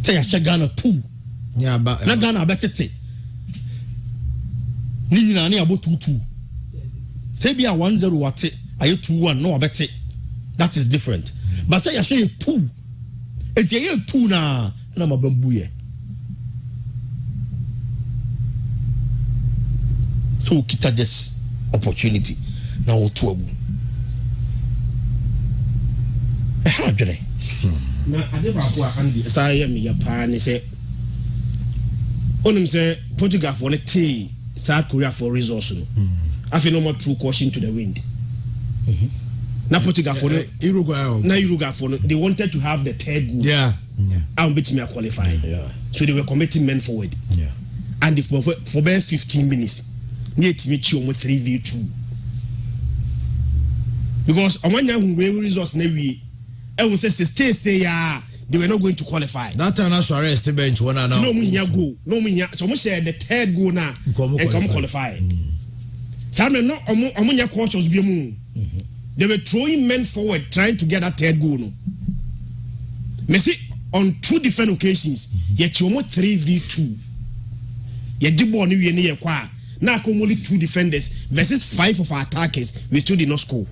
Say I check Ghana 2. Yeah, but not Ghana better. Nina ni about 2-2. Say be a 1-0 what? Are you 2-1? No, I bet it. That is different. But say I say 2. It's a 2 na. And I'm a bamboo. So kita this opportunity now to abu. Na ade ba ko andi say me ya pa ne say onum say Portugal for the South Korea for resource no. Afi no more true caution to the wind. Na Portugal for Uruguay for they wanted to have the third goal. Yeah. And bet me qualify. Yeah. So they were committing men forward. Yeah. And if for about 15 minutes near to meet you on 3v2 because on one year results never I will say they were not going to qualify. That time that's arrest the bench one now. No me here go. No me here. So much say the third goal now and come qualify. Some no omunya cautious be mu. They were throwing men forward trying to get that third goal no. Me see on 2 different occasions yet you 3v2. Ye di ball ni we ne kwa. Now come only 2 defenders versus 5 of our attackers. We still did not score.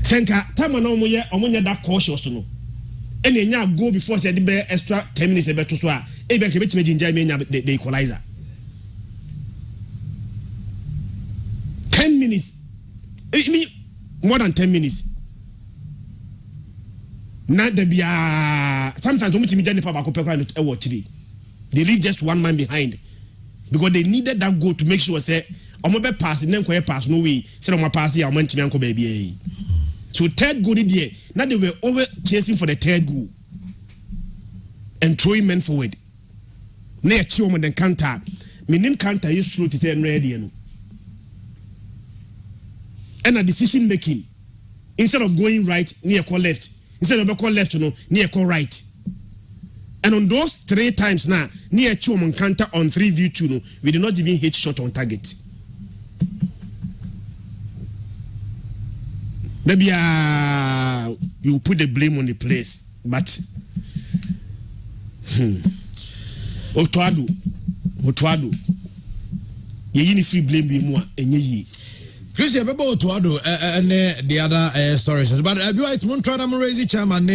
Senka time na omunya that cautious no. And enya go before say the extra 10 minutes e beto so a e be ke betime jinja me nya the equalizer. 10 minutes. I mean more than 10 minutes. Na de bia sometimes omutimi jani pa ba ko pekwa e watch today. They leave just 1 man behind. Because they needed that goal to make sure say omobe pass nem ko pass no way say omo pass ya omo ntimi anko ba bia. So third goal there now they were over chasing for the third goal and throwing men forward. Na ya chi omo den counter meaning counter is slow to say ready no. And a decision making instead of going right near call left instead of call left no near call right. And on those 3 times now, near Chuman counter on 3v2, no, we did not even hit shot on target. Maybe you put the blame on the place, but Otuado. Ye ni free blame be more enye yi. Christian Bebo Otuado and the other stories. But I do it Montreal Raising chairman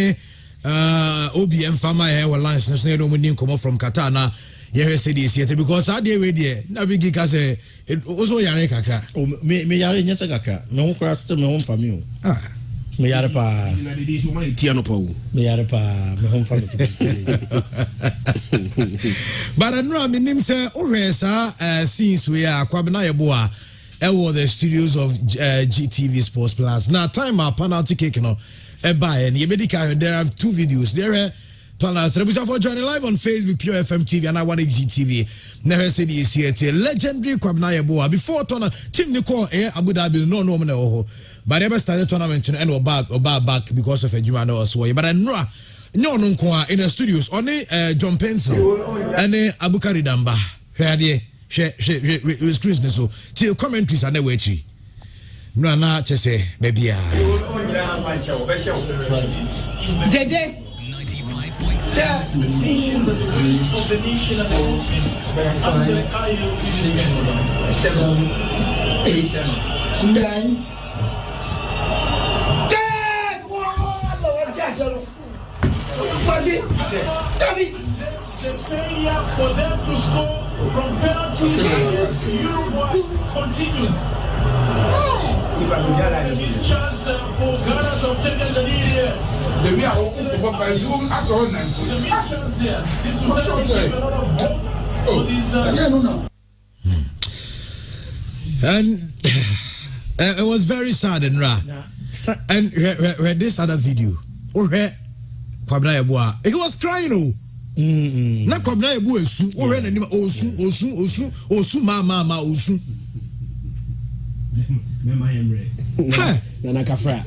OBM farmer here were license no money come from Qatar na ye say this yet because I dey we there na big ka say it also yare kakra. Me yare nyata kakra. Me ho kra still me ho family. Me yare pa na dey so my tia no pa wo. Me yare pa me ho family. But I know I mean say ohwe since we are kwabena ye boa e the studios of GTV Sports Plus. Now time our penalty kick no buy and there are 2 videos. There are penalties. Rebusa for joining live on Facebook, Pure FM TV, and I want GTV. Never said this here. Legendary kwabena ye boa before tournament team Nicole Abu Dhabi no but ever started tournament and back because of a Jumano or so. But I know no in the studios only John Pencil and Abukari Damba. It was Christmas so till commentaries are never chi. No na chese baby JJ 95.7 The failure for them to score from penalties against Uruguay continues. His chance for Ghana to take the lead here. The missed chance there. This will certainly give a lot of hope for these. And it was very sad and raw. And this other video, he was crying. Oh. Na kwabna ebu esu o re nanim osu ma osu mema yemre na kafra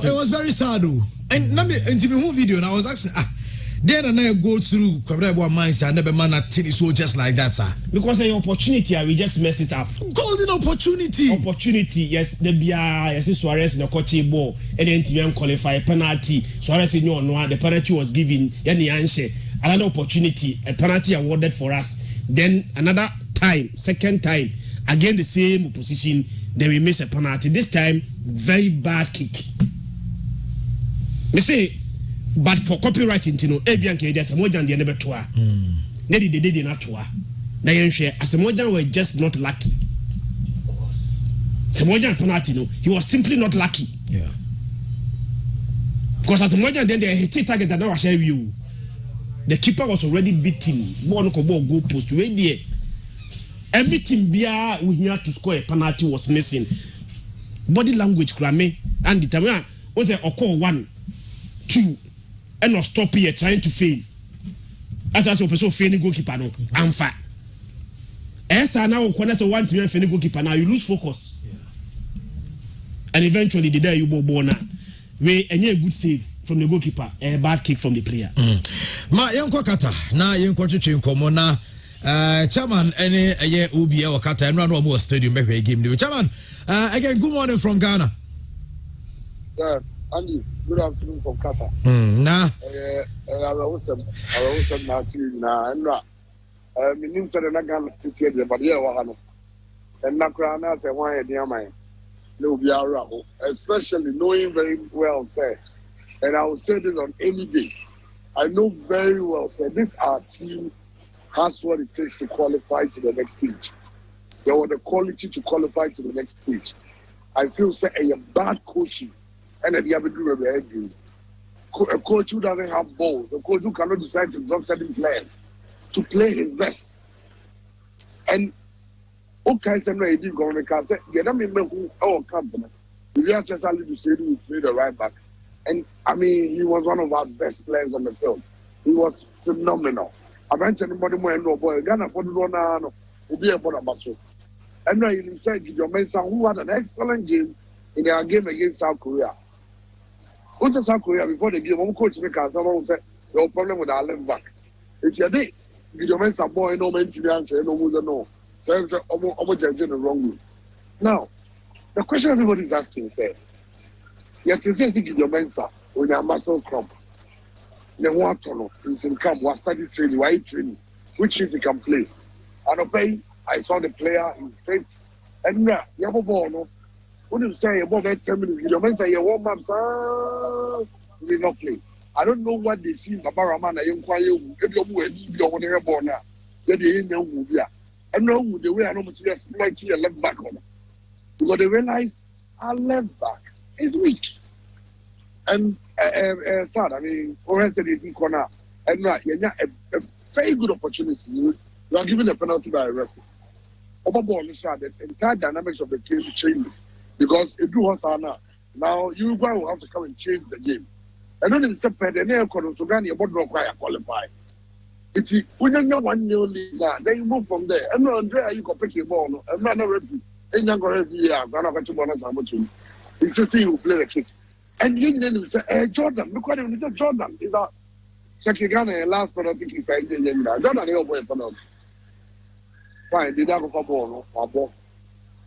it was very sad though. And na me into whole video and I was asking then and I go through kwabna ebu minds and never man at so just like that sir because an opportunity we just messed it up. Golden opportunity yes the bia yes Suarez in the coaching ball and then team qualify penalty Suarez in no the penalty was given yani answer another opportunity a penalty awarded for us then another time second time again the same position then we miss a penalty this time very bad kick me say but for copywriting you know ebianke there's a more than the never tour they did not tour na yenhwe asemojan were just not lucky. Semojan penalty no, he was simply not lucky. Yeah. Because asemojan then they hit target that was share you. The keeper was already beaten. Ball no goal post way there. Everything bia we here to score a penalty was missing. Body language krame and the time was a call 1 2 and not stop here trying to fail. As a person failing goalkeeper no, I'm fine. Esa now corner so one team finish goalkeeper now you lose focus. Yeah. And eventually the day you bo na we any a good save from the goalkeeper a bad kick from the player. Ma yenko kata na yenko twetwe nkomo na chairman any ye obi e wakata enra no mo stadium be game the chairman again good morning from Ghana. Yeah, Andy, good afternoon from Qatar. Na I was na enra minim said na Ghana city there but here wahano and na kra na say wan e dey man no be ara especially knowing very well say and I will say this on any day I know very well say this our team has what it takes to qualify to the next stage. They want the quality to qualify to the next stage. I feel say a bad coaching and the other do a coach who doesn't have balls, a coach who cannot decide to drop certain players to play his best. And okay, some no idea going to say, get them in who our company. We have just only to say we play the right back. And I mean, he was one of our best players on the field. He was phenomenal. I mentioned anybody more no boy. Ghana for the run no, will be a better muscle. And now you said your man who had an excellent game in their game against South Korea. Go to South Korea before the game. One coach because someone said no problem with our left back. It's your day. Your man boy no man to be answer no more no. There's almost judging the wrong way. Now, the question everybody is asking is, you have to say, think your mensa when you're muscle crop. The water, in camp, was study training, why training, which is he can play. And I saw the player in fit, and you have a ball, no. When you say about 10 minutes, your mensa, you warm up, you will not play. I don't know what they see in the Baraman, I inquire, if you're on the ball now, then they ain't no movie. And no, the way I know to exploit your left back on it. Because they realize our left back is weak. And sad, I mean, oriented in corner. And now you have a very good opportunity. You are given a penalty by a referee. Overball, the entire dynamics of the game changes. Because it drew us now Uruguay will have to come and change the game. And then it's a pen, and then Sugani about to require qualify. It's when you're 1-0 lead, then you move from there. And no, Andrea, you can pick your ball. I'm not a referee. And you're going to be a insisting you play the kick. And then you say, Jordan, look what it is. Jordan is a Cyclical last penalty kick inside the game. Jordan, you're going penalty. Fine, did that go for ball?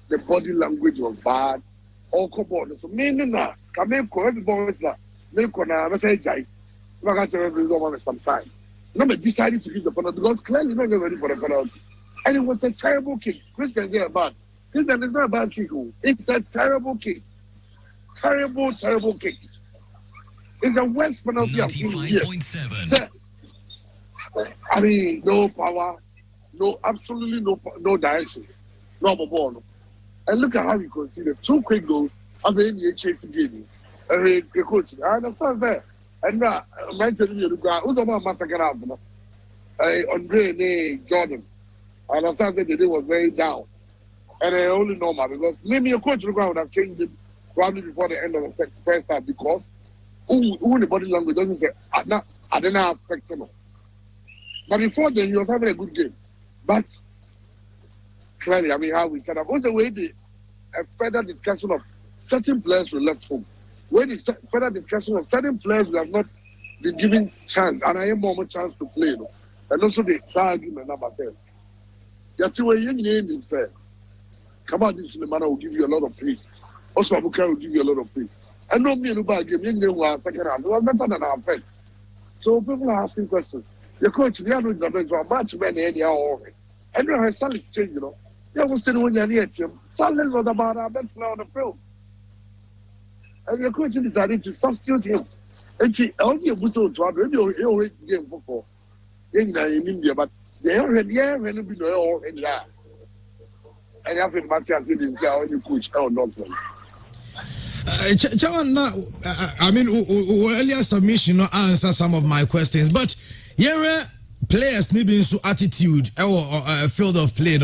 The body language was bad. All covered. So, meaning that, come in, correct boys now. Make on a message. I'm going to read some time. Number decided to give the penalty because clearly not ready for the penalty. And it was a terrible kick. Christian is bad. Christian is not a bad kick. It's a terrible kick. Terrible, terrible kick. It's the worst penalty I've seen here. 95.7. I mean, no power, absolutely no direction, no ball. And look at how you consider 2 quick goals after the chasing game. Coach, I understand that. And I'm telling you, who's the man massacre out? Andre Jordan. I understand that the day was very down. And I only normal because maybe a coach would have changed it probably before the end of the first half because who the body language doesn't say, I didn't expect him. But before then, he was having a good game. But clearly, I mean, how we set up. Also, a further discussion of certain players were left home. When it's further discussion of certain players who have not been given chance, and I am more chance to play, and also the argument number 10. That's why you need to come out this manner will give you a lot of peace. Also, Abuka will give you a lot of peace. And no me no bad game, you know, second half. It was better than our first. So people are asking questions. The coach, they are not going to a match when they are all right. And now Stanley change, They was saying when you're near him, Stanley was about our best player on the field. And the coach decided to substitute him. And she only a booster to have always game football. In India, but they already have been all in that. And you have to match as it is only coach or not. I mean, earlier submission answer some of my questions, but here players need to attitude or field of play.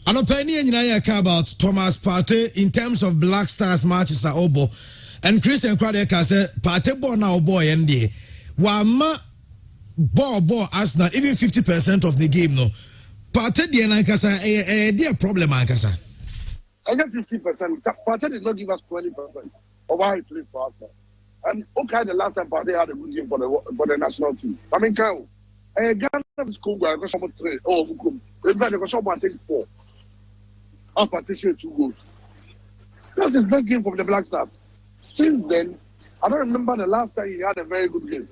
And opinion you care about Thomas Partey in terms of Black Stars matches at Obo and Christian Kradeka said Partey born now boy and day. Wama ball Arsenal even 50% of the game no. Partey the Nankasa dear problem Ankasa. I got 50%. Partey did not give us 20% of how he played for us. And okay, the last time Partey had a good game for the national team. I mean, Kyle, Ghana is cool, I got someone 3. Oh, we got someone take 4. Our Partey shared 2 goals. That's his best game from the Black Stars. Since then, I don't remember the last time he had a very good game.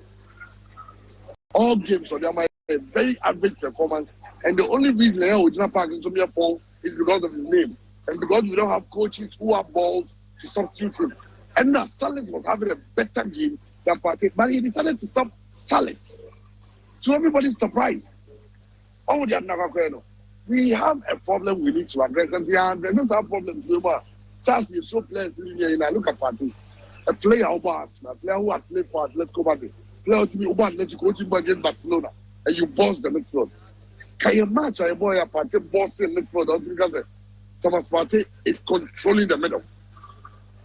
All games for them are a very average performance. And the only reason I would not pack into me phone is because of his name. And because we don't have coaches who have balls to substitute him. And now Salis was having a better game than Partey, but he decided to stop Salis. So everybody's surprised. Oh, they are never going. We have a problem we need to address, and they are addressing our problems. Charles, you so players in here, and I look at Partey. A player who has played for us, let's go back there. Player who has let you coach him against Barcelona, and you boss the midfield. Can you match a boy a Partey bossing midfield? Because Thomas Partey is controlling the middle.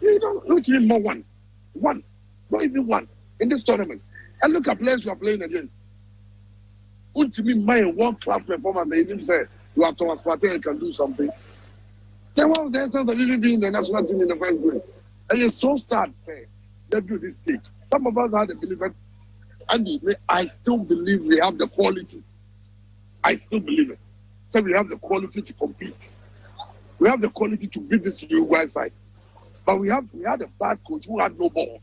You don't even more one, not even one in this tournament. And look at players who are playing again. Ultimately, my world-class performance, they didn't say you have Thomas Partey and can do something. Then what was the essence of even being in the national team in the first place? And it's so sad, they do this thing. Some of us had a belief, and I still believe we have the quality. I still believe it. So we have the quality to compete. We have the quality to beat this Uruguay side. But we had a bad coach who had no balls.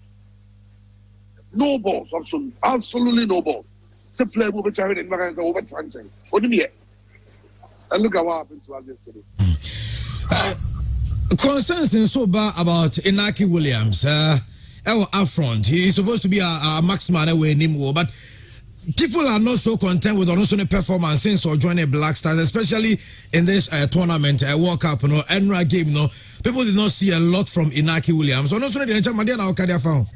No balls, absolutely no balls. The player will be trying in Maranga over Tranching. What do you mean? And look at what happened to us yesterday. Concerns in so bad about Inaki Williams. Up front, he is supposed to be a maximum away anymore, but people are not so content with Onosone performance since or joining Black Stars, especially in this tournament, World Cup, Enra game. People did not see a lot from Inaki Williams. Onosone the found.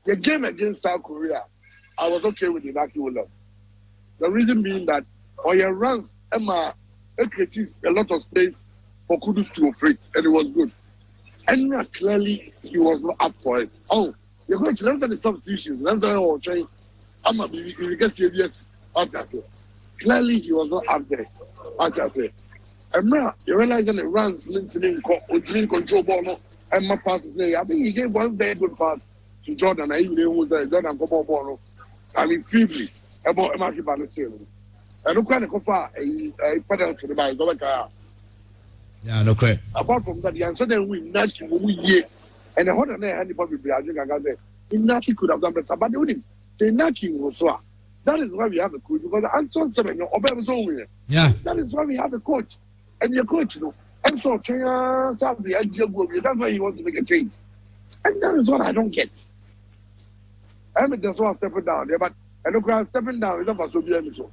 The game against South Korea, I was okay with Inaki Williams. The reason being that Oya runs Emma creates a lot of space for Kudus to operate, and it was good. Enra clearly he was not up for it. Oh, you're going to learn the substitutions. Let's go train. I'm going to get serious. Clearly he was not up there. Emra, you realize that it runs didn't control ball and my passes. I think he gave one very good pass to Jordan. I even was there. Jordan come on ball. I mean, feebly about Emma Kibanistel. And look at the cover a pedal to the bike. Yeah, no correct. Apart from that, the answer then we Naki we year and the whole day anybody be I say Naki could have done better, but they wouldn't. The Naki was so. That is why we have a coach because Anton Seven or yeah. That is why we have a coach. And your coach, and so that's why he wants to make a change. And that is what I don't get. I mean just want stepping down there, but and look I'm stepping down is not for so be so.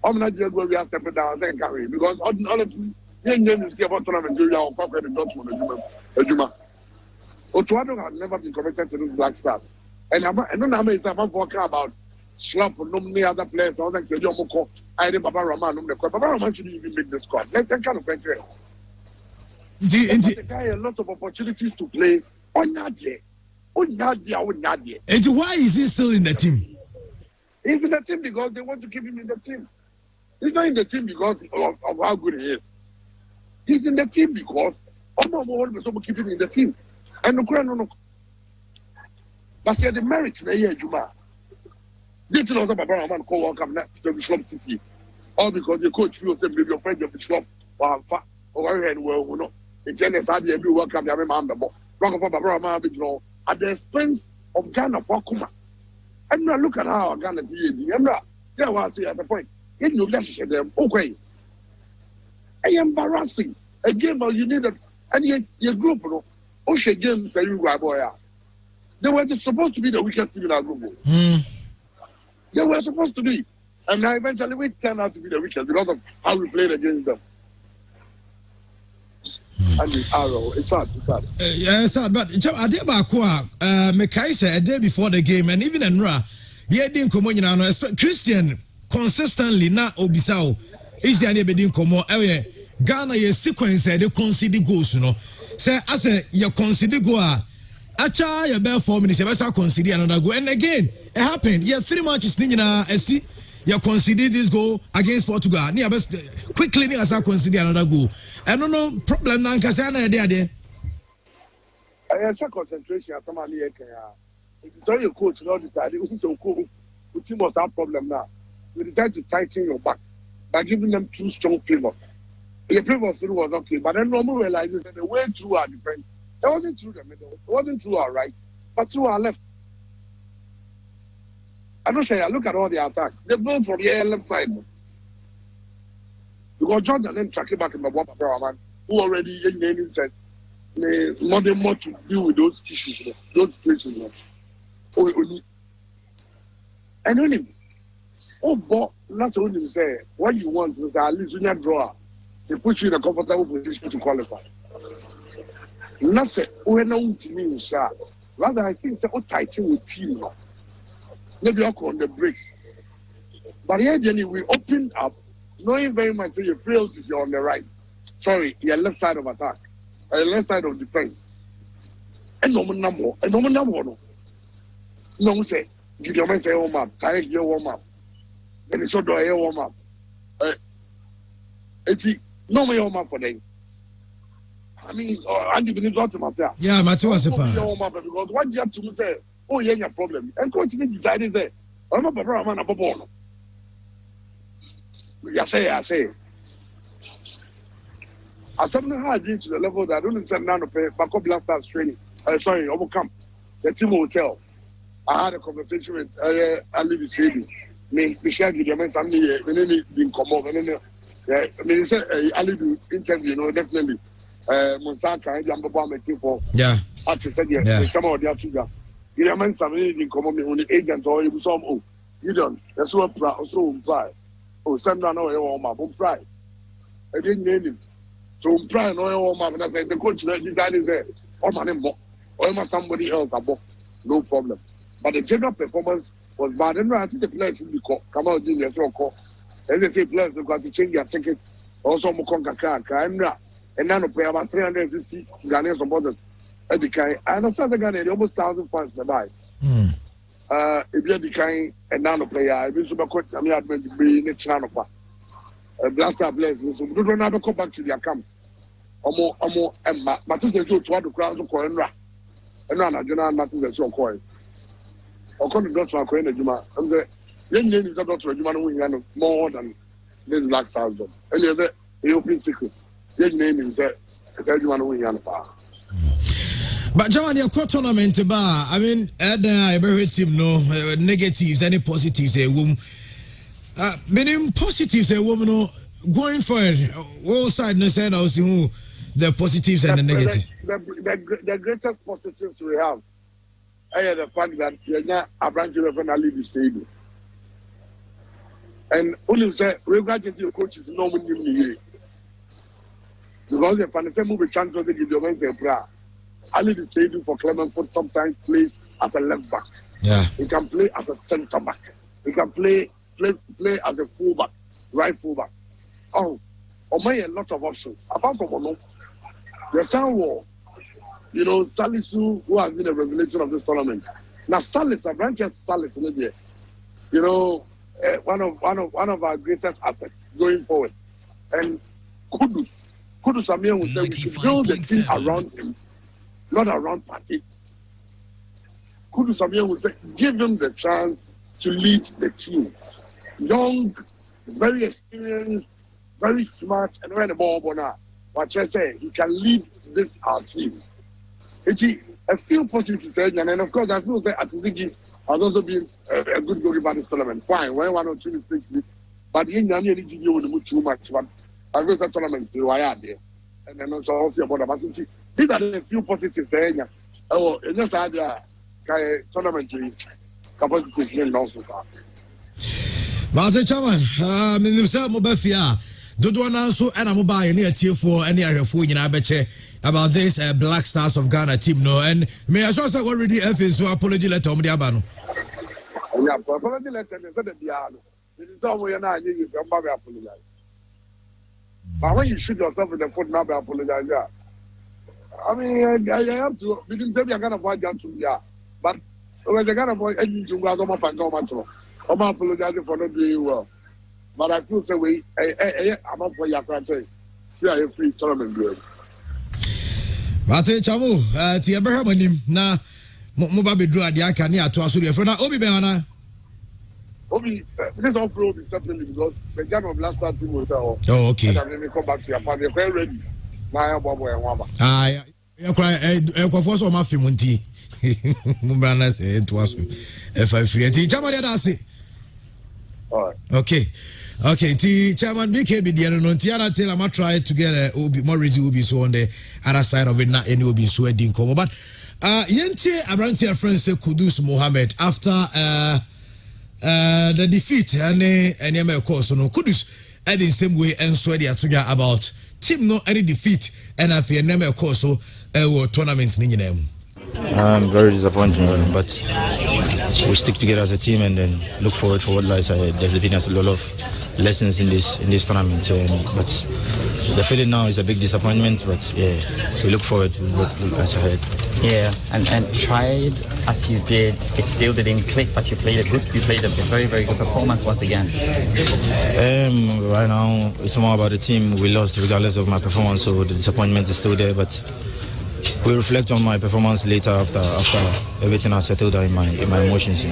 I'm not just going to stepping down and carry because honestly you see about tournament during our Papa and Dortmund Otuado has never been committed to this Black Stars. And I don't know how many times I'm talking about Schlop or many other players or like Yomoko. I didn't Baba Roman. Baba Roman shouldn't even make the squad. Let's kind of question. The guy a lot of opportunities to play. And why is he still in the team? He's in the team because they want to keep him in the team. He's not in the team because of how good he is. He's in the team because someone keep him in the team. And no. But see the merit na here Juma. This is also Baba man call welcome to the Slum City. All because the coach feels that maybe your friend of the Slum or well no. The Genesis had the welcome the man the ball. Rock for Baba man at the expense of Ghana for Kuma. And now look at how Ghana is here. And there was at the point. In your leadership them okay. Embarrassing. A game you needed and your group Osha games that you boy. They were supposed to be the weakest team in our group. They were supposed to be. And now eventually we turned out to be the weakest because of how we played against them. And the arrow, it's sad. Yeah, it's sad. But Mekai said a day before the game, and even Enra, he didn't come on, Christian consistently na Obisao is the any bedin come on. Ghana ye sequence they concede goals, Say as you concede goal. Acha you bear 4 minutes, you better concede another goal. And again, it happened. Yes, 3 matches you conceded this goal against Portugal. Quickly you concede another goal. I don't know problem now because I there. I have concentration at some here. It's all your coach now decided the team was our problem now. We decided to tighten your back by giving them 2 strong pivot. The pivot was okay, but then normal realizes that the way through our defense. It wasn't through the middle. It wasn't through our right, but through our left. I'm not sure. I look at all the attacks. They built from the left side. Because Jordan then track it back in the water, man, who already said, nothing more to deal with those issues, those situations. And only, but not only say, what you want is at least when you draw, they put you in a comfortable position to qualify. Nothing. We're not to me, sir. Rather, I think it's all tighten with team. Maybe I'll on the brakes. But here, then we opened up, knowing very much that you feel if you're on the right. Sorry, your left side of attack, left side of defense. And no number. No, say, give your man say warm up, tie your warm up. Then it's all do warm up. If you no more warm up for them. I mean, Andy Benito to myself. Yeah, Matthew was a because what you have to say, oh, yeah, your problem. And coach decided say, I'm not a man of a ball. I say. Assembly had reached the level that I don't understand now to pay backup blasters training. Sorry, overcome the team hotel. I had a conversation with Ali Bisedi. Me share with them something. We been come over. Me say Ali do interview. Definitely. Monsaka and Jamba making for. Yeah. Actually said yes. Some of their children. You know, somebody been come on the agent or you some. Oh, you don't. That's what proud. So pride. Oh, send down away all my pride. I didn't name him. So pride no all my. That's the coach. Decided there. Or my name. Or somebody else above. No problem. But the general performance was bad. And I think the players should be called. Come out, do your call. And they say players have got to change their tickets. Also, Mukonga Kaka. And now play about 350 Ghanaian supporters. And I understand the Ghanaian, almost 1,000 fans to buy. If you're the kind and now player, I will super coach. I mean, I've been in the channel. Blaster players. So we don't have to come back to their camps. Omo, Emma. But this is to the crowds of Koenra. And now I do not matter the so called. Or come to Dr. Koen Juma. And the young lady is Dr. Juma more than this black thousand. And the other European secret. Young name is there. But Germany, a core tournament bar. I mean, every team no negatives, any positives. A woman, meaning positives. A woman going for it. All sides no saying also the positives and the negatives. The greatest positives we have. The fact that you're not a branch of an alibi stable. And only say, we graduate your coaches no one in the year. Because the fantasy movie chance to give your man a bra. Ali the stable for Clement Foot sometimes plays as a left back. Yeah. He can play as a centre back. He can play as a fullback, right fullback. Oh, a lot of options. Apart from one, the town war. You know, Salisu, who has been a revelation of this tournament. Now, Salis, a branch of Salis, you know, one of our greatest assets going forward. And Kudus Samir will say we should build the team around him, not around Pati. Kudus Samir will say give him the chance to lead the team. Young, very experienced, very smart, and when the ball now, what I say, he can lead this our team. I feel positive to say, and of course, I feel that Atizigi has also been a good goalkeeper this tournament. Fine, when 1 or 2 mistakes, but in the end, you will move too much. But I feel that tournament, you are there. And then also about the Basinci. These are the few positive things. Oh, in this idea, tournament, capacity is not so far. Master Chairman, Minister Mobafia, Dodwana so and a mobile near tier 4 and near 4 in Abeche. About this Black Stars of Ghana team, no, and may I just already have so apology letter on the Abano. Yeah, apology letter is the piano. It is all we are not using to apologize. But when you shoot yourself in the foot, now apologize. Yeah. I mean, I have to, we didn't say we are going to avoid that too, yeah. But when they're going to avoid anything to go out of my fan, I'm apologizing for not doing well. But I feel the way I'm up for your country. See, I have free tournament good. Mate Chamu, ti Abraham nim na mo ba bedru ade aka ne ato aso de na Obi Benana. Obi, this all flow be separately because the game of last part team was oh, okay. And then come back to your family. They're ready. Now, Bobo and Wamba. Ah, you cry, for so much money. Mumbrana said to us, if I free, Chamani Dasi. All right. Okay, Chairman BKB, the Tiana tell I'm try to get more reason will be so on the other side of it, not any will be sweating come. But Yente Abrantia friends Kudus Mohammed after the defeat and of course no Kudus in the same way and sweaty to about team no any defeat and I fear name of course so tournaments in them. I'm very disappointed, but we stick together as a team and then look forward for what lies ahead. There's been a lot of lessons in this tournament, but the feeling now is a big disappointment. But yeah, we look forward to what lies ahead. Yeah, and tried as you did, it still didn't click, but you played a very, very good performance once again. Right now, it's more about the team. We lost regardless of my performance, so the disappointment is still there, but will reflect on my performance later after everything has settled down in my emotions.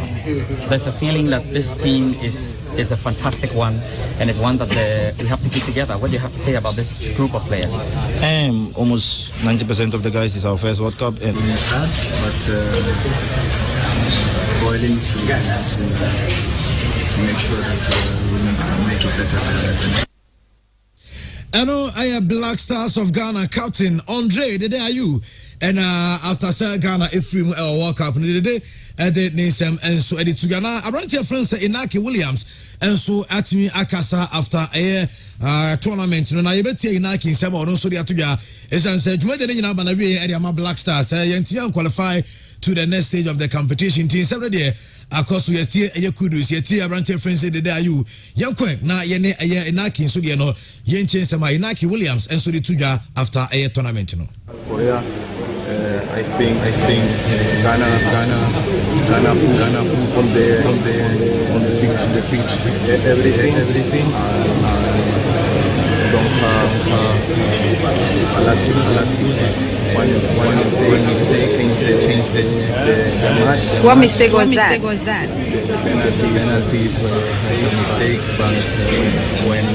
There's a feeling that this team is a fantastic one, and it's one that we have to keep together. What do you have to say about this group of players? Almost 90% of the guys is our first World Cup, and sad, but boiling to make sure that we make it better. I know I am Black Stars of Ghana captain Andre. The day are you? And after Ghana, if we World Cup, the day the name and so edit to Ghana. I run to your friends Inaki Williams, and so at me Akasa after a tournament. No, I bet Inaki in some or no so the Atuga. As I said, you made the name of Black Stars. Yantian qualify to the next stage of the competition. Team 7 day. Of course, we are here. Kudus. Here, around your friends. The day you young quick na yene Inaki so you know yen change some Inaki Williams and so the Tuga after a tournament. No. Korea. I think Ghana put on the pitch everything. Don't have a lot one mistake and change the match. What mistake was that? The penalties were a mistake, but when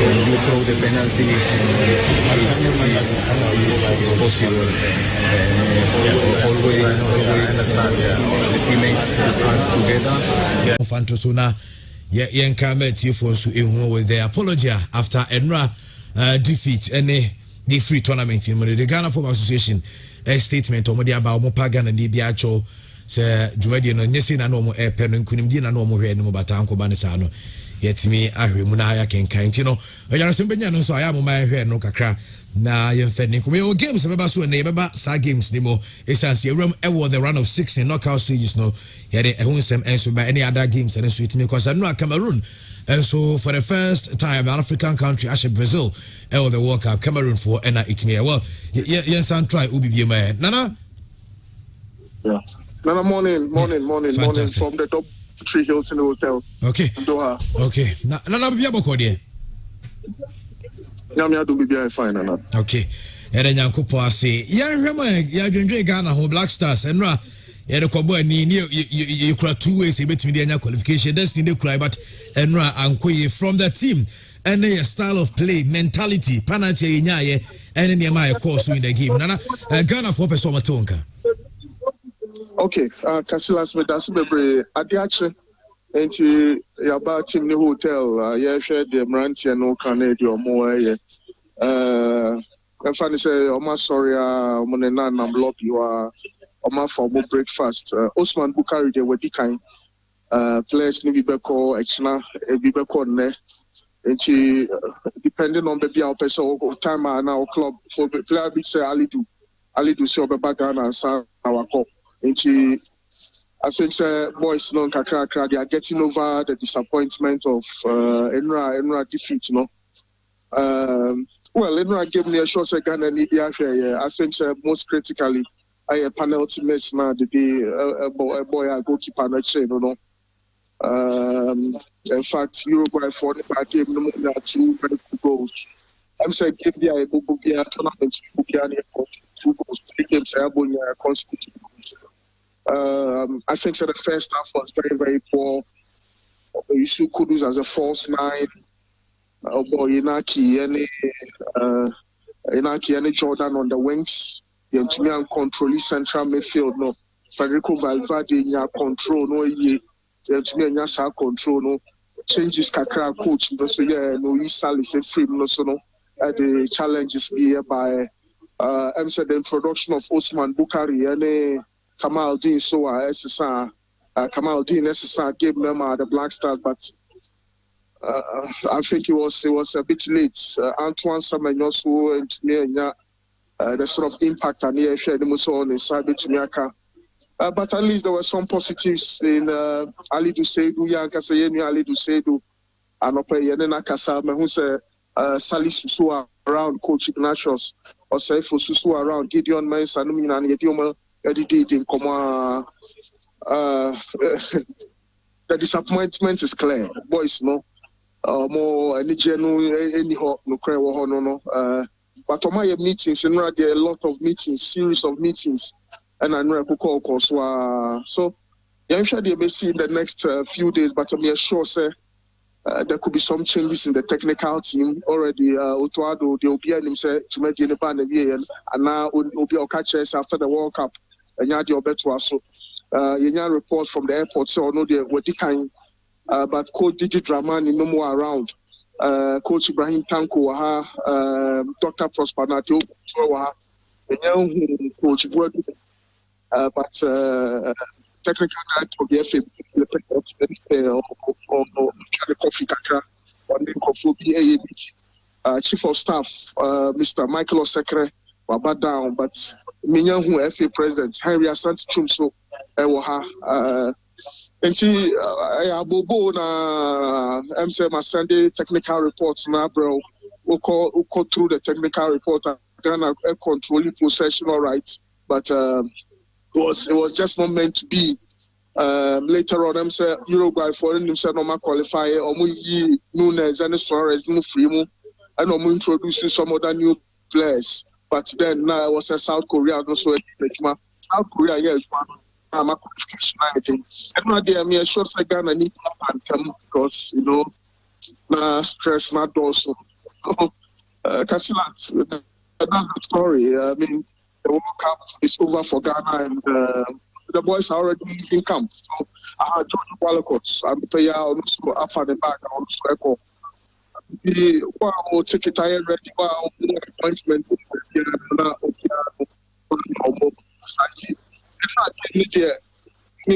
you throw the penalty, is possible. Always the teammates are together. Fantosuna, with the apology after Enra defeat any the free tournament in the Ghana Football Association a statement on the about Mopagan and Dibiacho. Sir Jumadi no Nessin and Nomo Airpen and Kunimdina no more no Batanko Banisano. Yet me, I Munaya can Kantino. I am Simbaniano, so I am my hair no cacra. Na yen fedning we games about so neighbor sa games nimo essentially room the run of 6 in knockout stages no yet a hunsem and so by any other games and so it me because I know Cameroon and so for the first time an African country actually Brazil the World Cup Cameroon for and it me well yes and try ubi be my Nana Nana morning from the top 3 Hilton Hotel. Okay Doha. Okay Nana be aboko there fine enough. Okay. Ere nyankopo ase. Ya dwendwe Ghana ho Black Stars enra ye de kobo ani you kura 2 ways e betimi de anya qualification destiny cry but enra ankoye from the team and a style of play mentality penalty ye nyaye ene ne ma course in the game. Nana Ghana for person matonka. Okay, Kasilas me das bebre adiache enti yaba team ni hotel ye hwe de Mrantia no Canada mo ye funny say oma sorry mo ne na nam lobby wa oma for mo breakfast Osman Bukari de wadi kan players ni be call exna be call ne enti depending on the bia person time na club for player be say alidu so be Ghana san our call enti I think boys no kakra they are getting over the disappointment of Enra defeat, you know. Well, Enra gave me a short second and I think most critically I penalty miss now the day a boy a goalkeeper not chain, you know. In fact, Uruguay for the game no more 2 very good goals. I'm saying give me a tournament 2 goals, 3 games I consecutive. I think the first half was very, very poor. You see Kudus as a false 9. Inaki and Jordan on the wings. You know, control central midfield. No, Federico Valverde in control. No, you know, control. No, changes kakra coach. So yeah, no, he salis free. No, so no, the challenges be by. I'm saying the introduction of Osman Bukari and. Kamal Dean so Kamal Dean gave them the Black Stars, but I think it was a bit late. Antoine Semenyo so and the sort of impact and the share them so on inside to but at least there were some positives in Ali Duseidu, Yankasayemi Ali Duseidu, and Opayana Kasa, who said Sali Susu around Coach Ignatius, or say for Susu around Gideon Mens and Yedioma. The disappointment is clear. Boys, no more any genuine any hope no cry no. But on my meetings, there are a lot of meetings, series of meetings, and I know call so I'm sure they may see in the next few days, but I'm sure, sir. There could be some changes in the technical team already. Otuado, they will be able to make any ban and now will be catches after the World Cup. And you had your bet to us. So, you reports from the airport, so no, they were declining. But Coach Didi Dramani no more around. Coach Ibrahim Tanko, Dr. Prosper Natio, Coach Wood, but technical director of the FA, the coffee kakra, Chief of Staff, Mr. Michael Osekre, Baba down, but Minyahu FA President, Henry Asante Chumso, Ewaha, and see, Bobo na MC Sunday technical reports now, bro. We'll go through the technical report and controlling possession, all right, but it was just not meant to be. Later on, I'm saying Uruguay for himself normal qualifier, or Nunes and Suarez, no free mo, and I'm introducing some other new players. But then now it was a South Korea, also South Korea, yes, I'm a qualification. I think. And now they are me a short second and need to come because na stress, not also. That's the story. I mean, the World Cup is over for Ghana and the boys are already leaving camp. So I had John Wallacott, I'm paying also after the back, I also echo. The take it ready, appointment.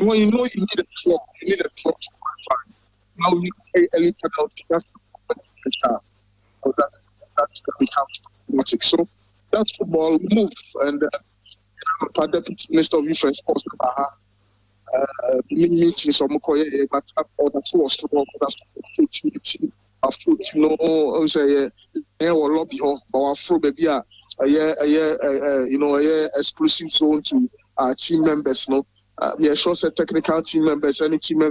When you know you need a truck, to qualify. Now you pay a little penalty, that's going to become automatic. So that's football move and Deputy Minister of Youth and Sports meetings or Mokoye, but that's what's to work. That's meeting. Say, lobby or our baby, exclusive zone to team members. No, we are sure technical team members, any team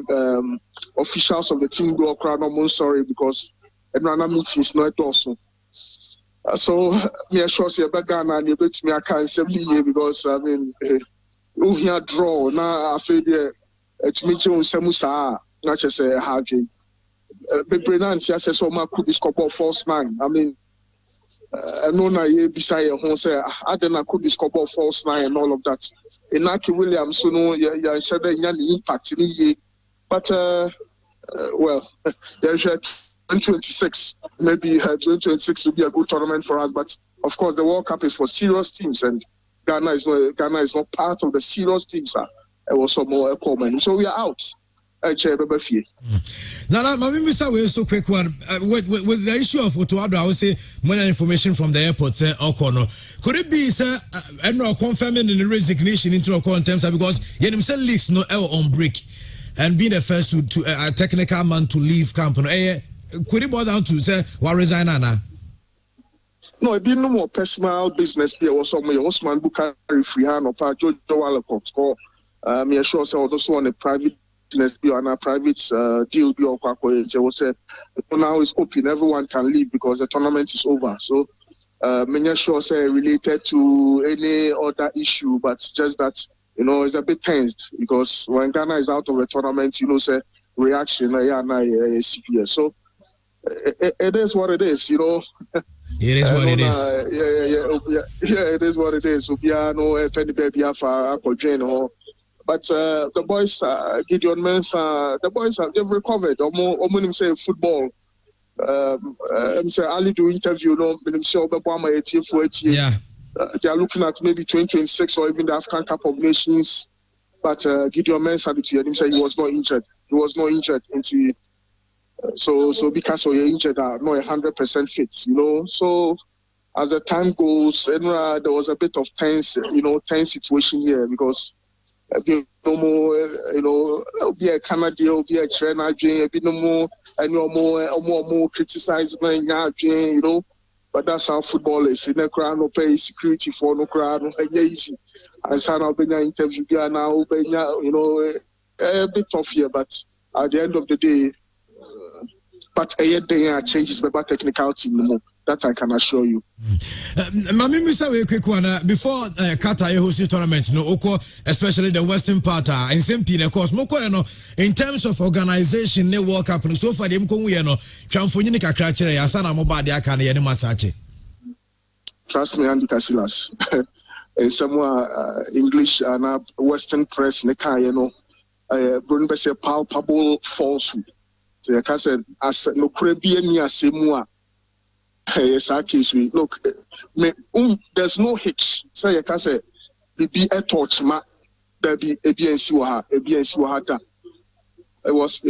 officials of the team go crowd. I'm sorry because another meeting is not also. So me assure you about Ghana and you bet me I can't say because I mean who here draw now I feel to meet you on Samusa not just say Haji. Bebrenant yes so my could discover false nine. I mean no na ye beside home say I then could discover false nine and all of that. Inaki Williams so no ya said the impact in ye but well there's 2026, maybe 2026 will be a good tournament for us. But of course, the World Cup is for serious teams, and Ghana is not part of the serious teams. It was some more common, so we are out. Now, maybe so quick one with the issue of Otuado. I would say more information from the airport. Could it be confirming in the resignation into a terms because say leaks no on break and being the first to a technical man to leave camp. Could it boil down to say what resign now? No, it be no more personal business. There was some Osman Bukari Freehan or Jojo Wallacott. Me sure so also on a private business on a private deal. Be or was now it's open. Everyone can leave because the tournament is over. So me sure say related to any other issue, but just that it's a bit tensed because when Ghana is out of the tournament, say reaction CPS. So. It is what it is, It is what it is. Yeah, it is what it is. But the boys, Gideon Mensah, the boys they've recovered. Almost say football. Say Ali do interview. Yeah. They are looking at maybe 2026 or even the African Cup of Nations. But Gideon Mensah said he was not injured. He was not injured into it. So because you're injured, not 100% fit, So as the time goes, there was a bit of tense situation here because no more, be a Canadian, be a China, be no more, and more criticized, But that's how football is. In the crowd, no pay security for no crowd, no easy. And so now, interview now, a bit tough here, but at the end of the day. But a day changes by technical team. That I can assure you. Mami Misa, we quick one. Before Qatar host tournament, no, especially the Western part, in same thing, of course, Moko, in terms of organization, ne World Cup, so far, the Mko, Chamfoni Kakrache, Asana Mobadia can any massage. Trust me, Andy Casillas. Somewhere English and Western press, Neka, Bruno Bessie palpable falsehood. So I can say, as no Caribbean, Semua. Yes, I case we look. There's no hitch. So you can say, "Be a touch ma, there be a BNC wahata." It was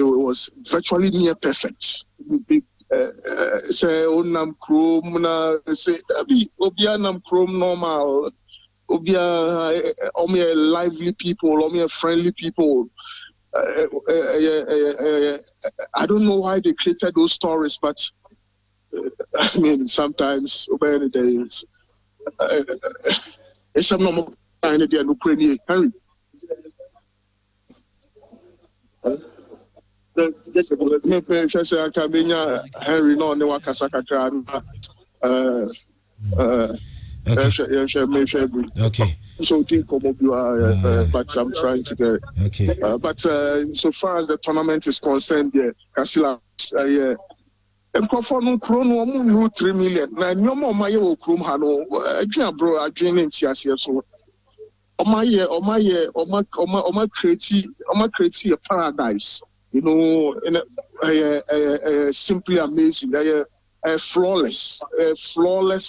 virtually near perfect. Say onam chrome na say be obia nam chrome normal. Obia omia lively people, omia friendly people. I don't know why they created those stories, but. I mean, sometimes over the days, it's some normal kind of Ukrainian Henry. Just a bullet. Henry, no, no, Wakasaka. Okay. So but I'm trying to get. Okay. But so far as the tournament is concerned, Kasila, Mkofonu krono mu 3 million na nyomo maye wo krom ha no adwena bro adwene ntiase so omaye create a paradise, you know, in simply amazing, flawless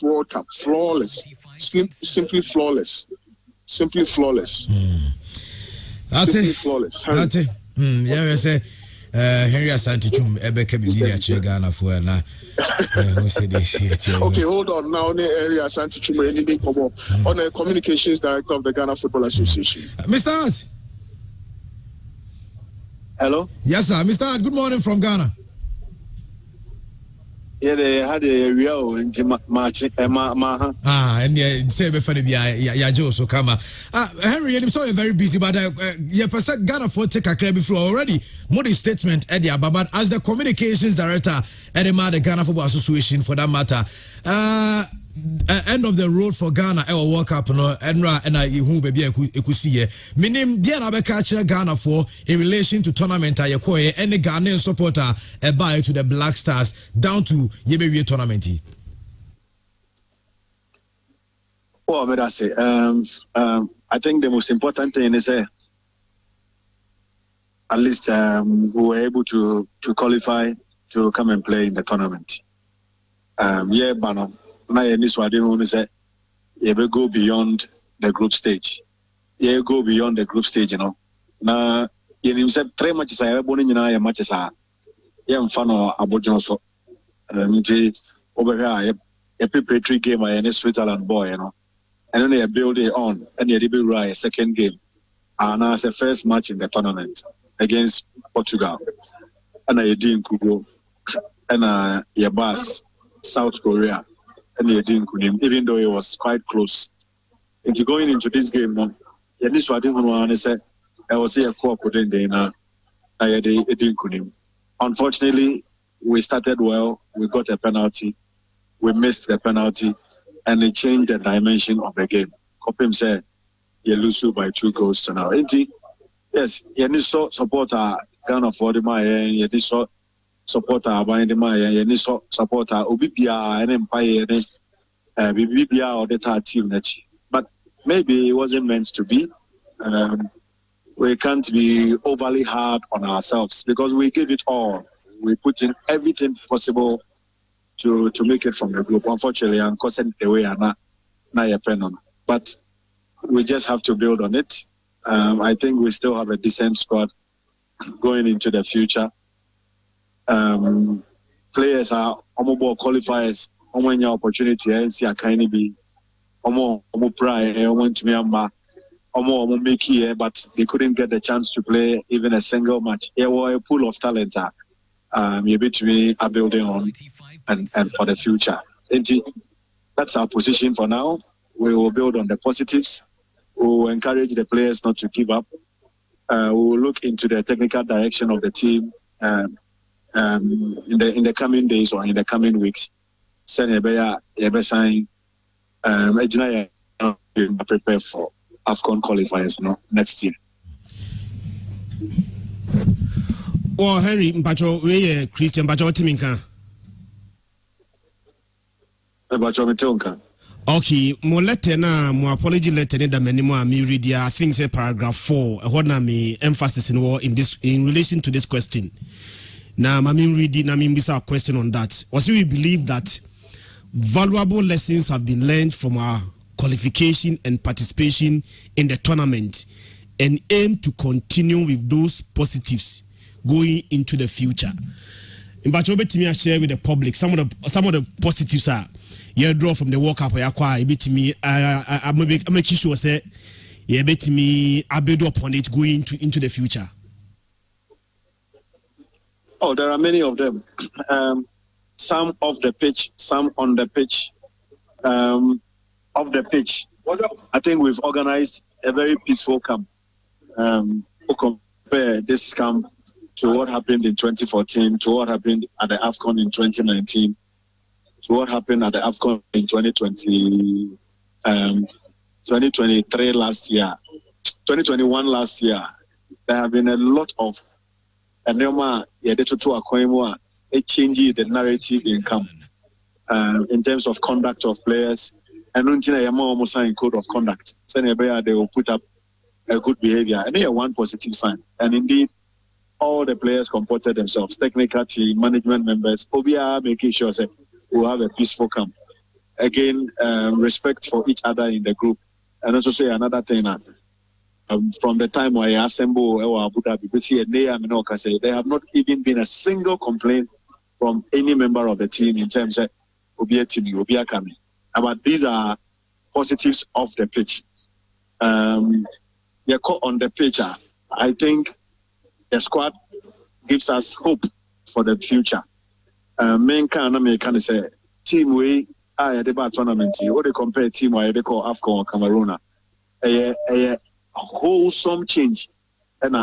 World Cup, simply flawless. Simply flawless. Yeah, we say Henry Asantichum Ebeke Bidia Chegana for na okay, hold on now. Henry Asantichum anything come up on the communications director of the Ghana Football Association. Mr. Hart. Hello? Yes, sir. Mr. Hart, good morning from Ghana. Yeah, they had a real and say before the Joe so come. Henry, I'm sorry, very busy, but Ghana for take a credit before already. More the statement Eddie but as the communications director at the Ghana Football Association for that matter. End of the road for Ghana our World Cup no enra and I who baby ekusiye minim dia na beka kire Ghana for in relation to tournament ayekoye any Ghanaian supporter buy to the Black Stars down to yebewie tournament. Well, I say I think the most important thing is at least we were able to qualify to come and play in the tournament. Yeah, Bano. This one didn't want to say you will go beyond the group stage. You go beyond the group stage, you know. Now you said 3 matches I have born in matches are yeah fan or Aboriginal so over here a preparatory game I any Switzerland boy, you know. And then they build it on and they did a second game. And now it's the first match in the tournament against Portugal. And I didn't go and Yabas, South Korea. And they didn't even though it was quite close. Into going into this game, I didn't want to say I was here cooperating. Unfortunately, we started well. We got a penalty. We missed the penalty, and it changed the dimension of the game. Kopim said, "You lose by 2 goals to now." Yes, you need to support our Ghana for the Maya. You need to support our Buying the Maya. You need to support our Obibia and Empire. Bibia or the team. But maybe it wasn't meant to be. We can't be overly hard on ourselves because we give it all. We put in everything possible to make it from the group. Unfortunately, and causing the way are not a penalty. But we just have to build on it. I think we still have a decent squad going into the future. Players are ball qualifiers. When your opportunity and see a kind be pride went to Myanmar make here, but they couldn't get the chance to play even a single match. There were a pool of talent maybe to be a building on and for the future. That's our position for now. We will build on the positives. We will encourage the players not to give up. We will look into the technical direction of the team in the coming days or in the coming weeks. send a sign prepare for AFCON qualifiers next year. Well, Henry Mpacho, we Christian Mpacho Timinka. Mpacho Mitonka. Okay, more letter na more apology letter that many more me read here. I think say paragraph 4. What na me emphasis in relation to this question. Now, Mami read it. Na me bisa a question on that. Also, we believe that valuable lessons have been learned from our qualification and participation in the tournament, and aim to continue with those positives going into the future. In Bachobe Timmy, I share with the public some of the positives are. You draw from the World Cup. I bet me. I make sure say you bet me. I build upon it going into the future. Oh, there are many of them. Some off the pitch, some on the pitch. Off the pitch, I think we've organized a very peaceful camp. Compare this camp to what happened in 2014, to what happened at the AFCON in 2019. To what happened at the AFCON in 2023 last year, 2021 last year. There have been a lot of changing the narrative in camp in terms of conduct of players. And almost sign code of conduct. They will put up a good behavior. And they are one positive sign. And indeed, all the players comported themselves, technical team, management members, OBR making sure that we'll have a peaceful camp. Again, respect for each other in the group. And also say another thing, from the time I assemble Abu Dhabi, there have not even been a single complaint from any member of the team in terms of Obia team, Obia coming. But these are positives off the pitch. On the pitch, I think the squad gives us hope for the future. Main can say team we are the tournament. What they compare team where they call AFCON or Cameroon. A wholesome change. And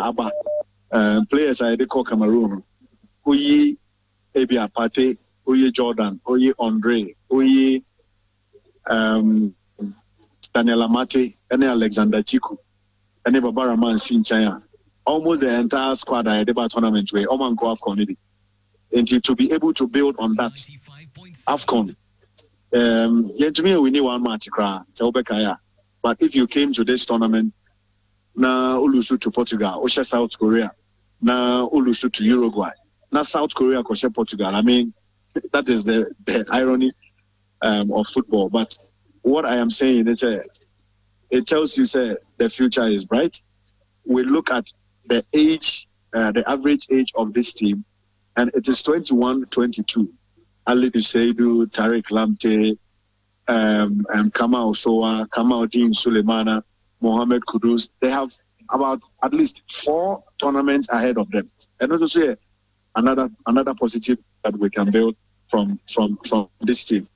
players are they call Cameroon. Oye Ebia Pate, Oye Jordan, Oye Andre, Oye Daniel Amate, and Alexander Chiku, and Barbara Man Sinchaya. Almost the entire squad at the tournament where Oman go AFCON. And to be able to build on that AFCON. To me, we need one match, but if you came to this tournament, na Ulusu to Portugal, Osha South Korea, na Ulusu to Uruguay, na South Korea, Kosha Portugal. I mean, that is the irony of football. But what I am saying is it tells you the future is bright. We look at the age, the average age of this team, and it is 21-22. Ali Duseidu, Tariq Lamte, Kamal Soa, Kamal Din Suleimana, Mohamed Kudus. They have about at least 4 tournaments ahead of them. And also say another positive that we can build from this team.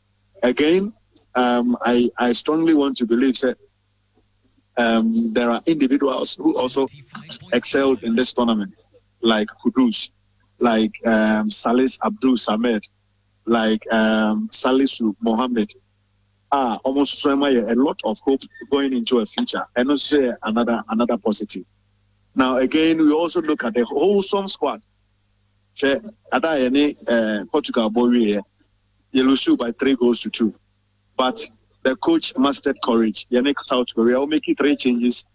Again, I strongly want to believe that there are individuals who also excelled in this tournament, like Kudus, like Salis Abdul Samed, like Salisu Mohammed. Almost a lot of hope going into a future. And also another positive. Now again, we also look at the wholesome squad. Portugal Bowie, you lose by 3-2. But the coach mastered courage. Yannick South Korea will make 3 changes.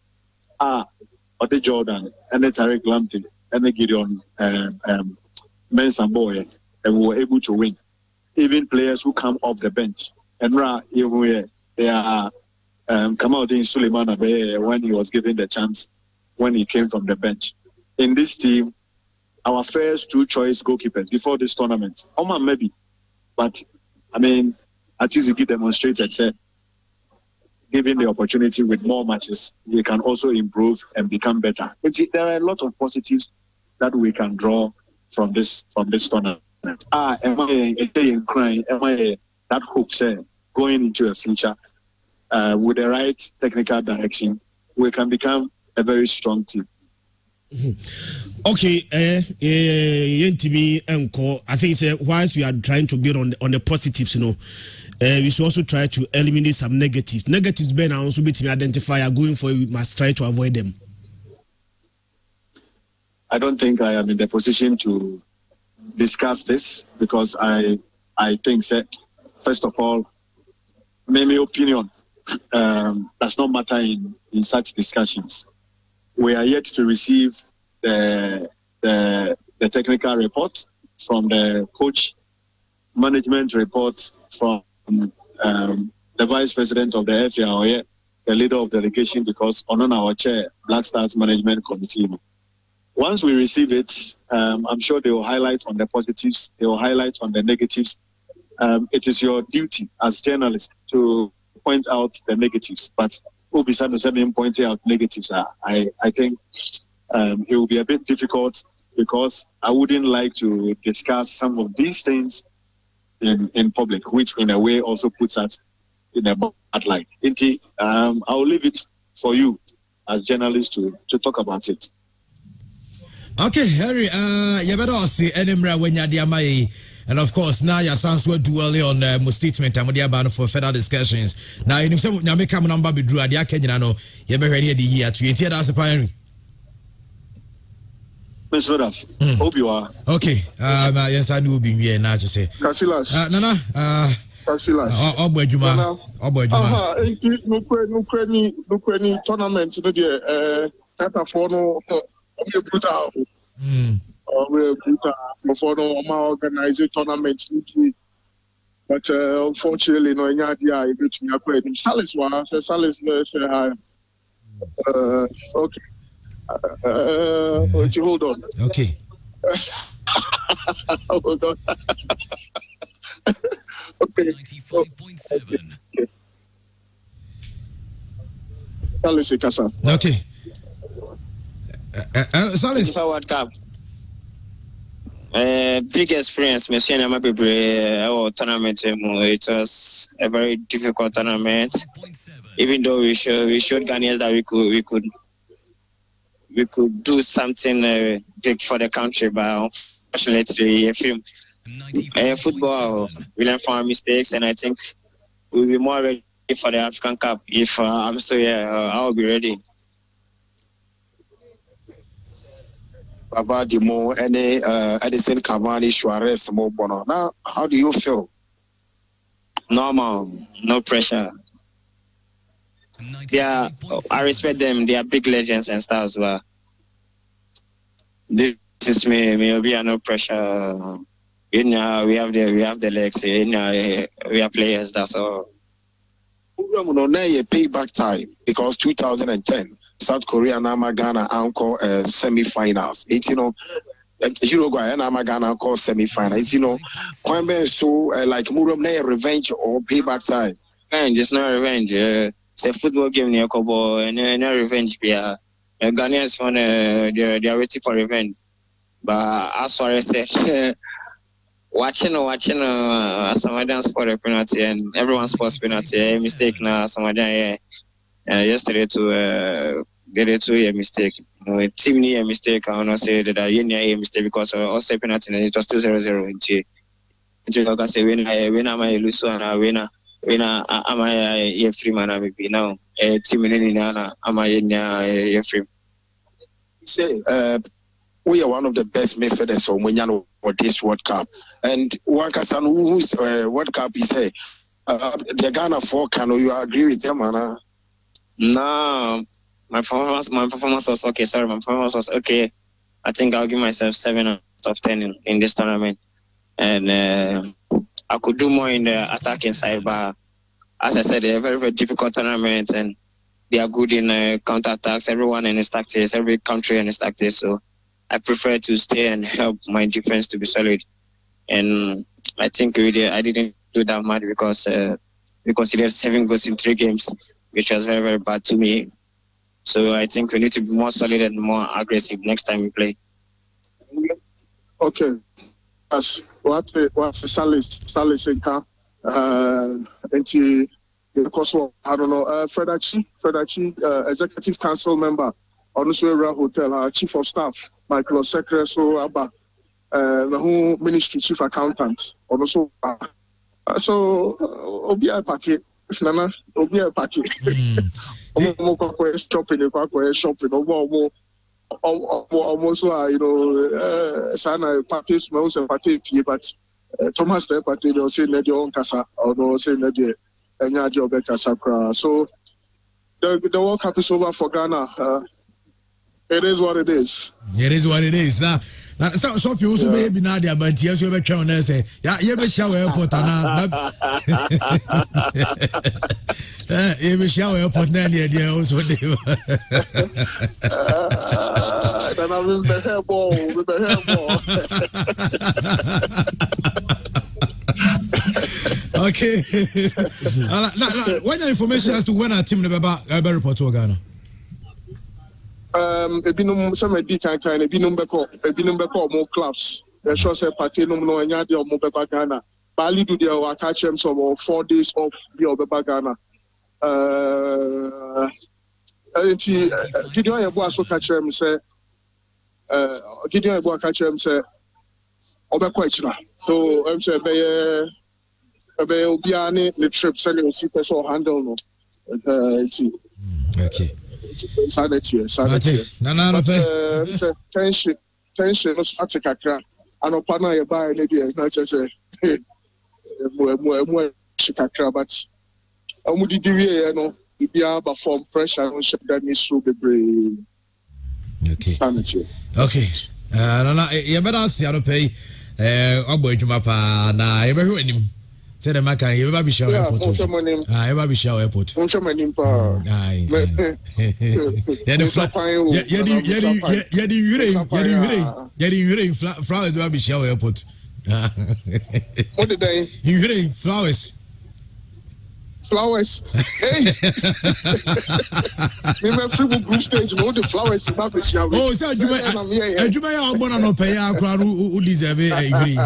Ode Jordan and the Tariq Lamptey and the Gideon Mensah Boy, and we were able to win. Even players who come off the bench. And they are Kamaldeen Suleiman when he was given the chance when he came from the bench. In this team, our first 2 choice goalkeepers before this tournament, Oman maybe, but I mean, at least he demonstrated that given the opportunity with more matches, he can also improve and become better. There are a lot of positives that we can draw from this tournament. Am I crying? Am I that hope going into a future with the right technical direction, we can become a very strong team. Okay, I think whilst we are trying to build on the positives, we should also try to eliminate some negatives. Negatives, Ben, also be to identify. Going for, we must try to avoid them. I don't think I am in the position to discuss this because I think that first of all, my opinion does not matter in such discussions. We are yet to receive the technical report from the coach, management report from the vice president of the FA, the leader of delegation, because on our chair, Black Stars Management Committee. Once we receive it, I'm sure they will highlight on the positives, they will highlight on the negatives. It is your duty as journalists to point out the negatives, but pointing out negatives, I think it will be a bit difficult because I wouldn't like to discuss some of these things in public, which in a way also puts us in a bad light. I'll leave it for you as journalists to talk about it. Okay, Harry, you better see Edinburgh when you're the and of course, now your sons were dually on the statement and for further discussions. Now, in some Yamaka number be drew at the Kenyan, you better hear the year to enter as a pioneer. Miss Vedas, hope you are. Okay, yes, I knew being here now to say. Casillas. Nana, Casillas. Obwejuma. No tournament, Tata Fono, brutal. We're brutal before no organize a tournament. But unfortunately, no idea if it's me. Salis one, Salis, okay. Hold on. Okay. Hold on. Okay. 95.7. Salis Casa. Okay. Salis. World Cup. Big experience, Monsieur our tournament. It was a very difficult tournament. Even though we showed Ghanaians that we could do something big for the country, but unfortunately, football, we learn from our mistakes, and I think we'll be more ready for the African Cup. If I'm still here, I'll be ready. Baba Dimo, any Edison Cavani, Suarez, Mobono. Now, how do you feel? Normal, no pressure. I respect them. They are big legends and stuff as well. This is me. We are no pressure. We have the legs. We are players. That's all. Payback time because 2010 South Korea and Ghana anchor semi-finals. Uruguay and Ghana anchor semi-finals. So like Murom revenge or payback time. Man, just no revenge. It's a football game near Kobo and no revenge. Ghanaians they are waiting for revenge. But as far as I said, watching Samadan scored a penalty and everyone scores penalty. A mistake now Samadan yesterday to get it to a mistake. Team need a mistake. I wanna say that a mistake because also penalty and it was still 0-0 into I say when I lose and I win am I a free man maybe now a team in am I a free. Say we are one of the best midfielders for this World Cup. And Wakasan, whose World Cup is the Ghana 4 can you agree with them, Anna? No, my performance was okay. Sorry, my performance was okay. I think I'll give myself 7 out of 10 in this tournament. And I could do more in the attacking side, but as I said, they're a very, very difficult tournament and they are good in counterattacks. Everyone in his tactics, every country in his tactics. So I prefer to stay and help my defense to be solid. And I think I didn't do that much because he did 7 goals in 3 games, which was very, very bad to me. So I think we need to be more solid and more aggressive next time we play. Okay. What's Salis Inca? Because I don't know, Fredachi, executive council member. also a hotel, chief of staff, Michael Secretary, so about the whole ministry chief accountant, also. So, Obia packet, Nana, Obia packet. Shopping, almost, Sana package, most of packet, but Thomas Lepati, they'll say that your own casa, or they'll say that your job at Casacra. So, the World Cup is over for Ghana. It is what it is. It is what it is. Now so you also may be Nadia, but yes, you have a and say, yeah, you have a shower airport. You have a shower airport, Nadia, also. Then I will the hairball with the hairball. Okay. What information as to when our team never report to Ghana? Ebinum some kind ebinum beko more clubs. The show say party no enya de omo beba Ghana. Bali do there wa catch them some 4 days off the beba Ghana. Gideon Yebo aso catch them say Gideon Yebo catch them say obekwa ichira. So I'm say be obia ne trip send you see person handle no. Okay. Sanity. No, tension no start kakra. Ano pa na ye buy na dey na say mo kakra but omu didi we no bia ba form pressure on ship that needs to be brave. Okay. Sanity. Okay. No, you better see how to pay obo adwuma pa na ye be hwe anim. Say the makan you be show airport. You be show airport. Mo chama nim pa. Aye. You flowers be show airport. What did they? You flowers. Flowers. Hey. Me free group stage no the flowers in my show. Oh, so you may have born no pay akwa who deserve agree.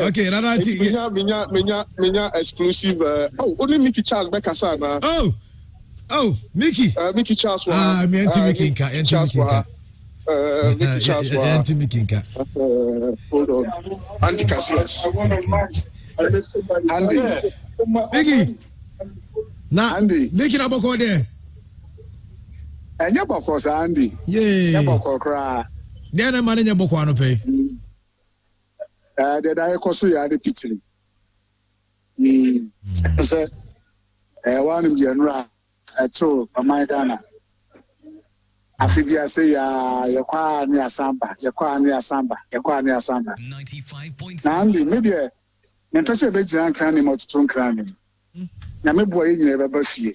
Okay, Nana Minya exclusive only Mickey Charles Bekasa na. Oh, Mickey. Mickey Charles me anti Mickey nka. Mickey Charles anti Mickey nka. Hold on. Andy Casillas. Andy. Mickey. Andy. Mickey na boko there. Enya boko sa Andy. Yeah. Enya boko kra. There na man enya boko ano pay. The die koso ya de pitiri. So one in general to Ghana. Afibia say ya kwa ni asamba. 95.3. Na Andy maybe me pese be jiran kran ni motutun kran ni. Na me boy yin be ba fie.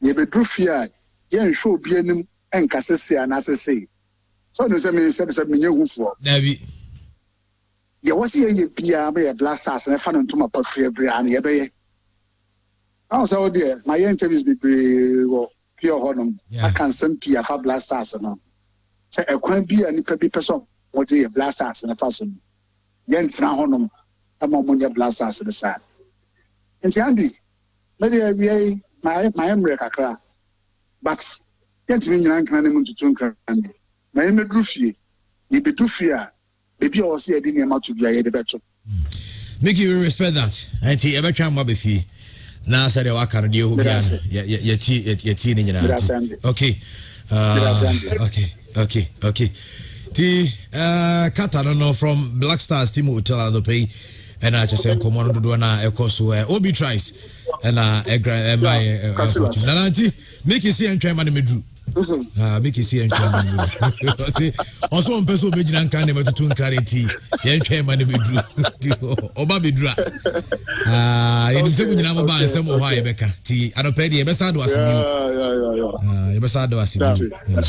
Ye be dru fie a ye nhwe obi anim enkasese anasese. So no say me me nyehufo. David. Ye wasi ye bia be blasters na fa no ntoma pa free bria na ye be ye. I say there my interviews be pure honum. I can send pia fa blasters no. Say ekwan bia ni pa bi person what ye blasters na fa so. Ye ntra honum ama mo ye blasters the side. Nti Andy maybe we my emre kakra but yet me nyina nkran ne mututun kran na ye medru fie ye bedru fie a baby or see a dinner to be a better. Mickey, we respect that. And he ever try my beefy. Now said the worker, dear, who be your tea in your okay. Okay. Kat, I don't know, from Black Stars Team Hotel and the pay. And I just said, come on to do an echo where Obi tries. And my Nanti, Mickey see and try money me drew. Mickey see and also on person be jinan kan never to tun clarity yen twa man be dru oba be dru yen se nyina mo ba nsem ho a ye beka ti adopedi ye besa do asimi ye besa do asimi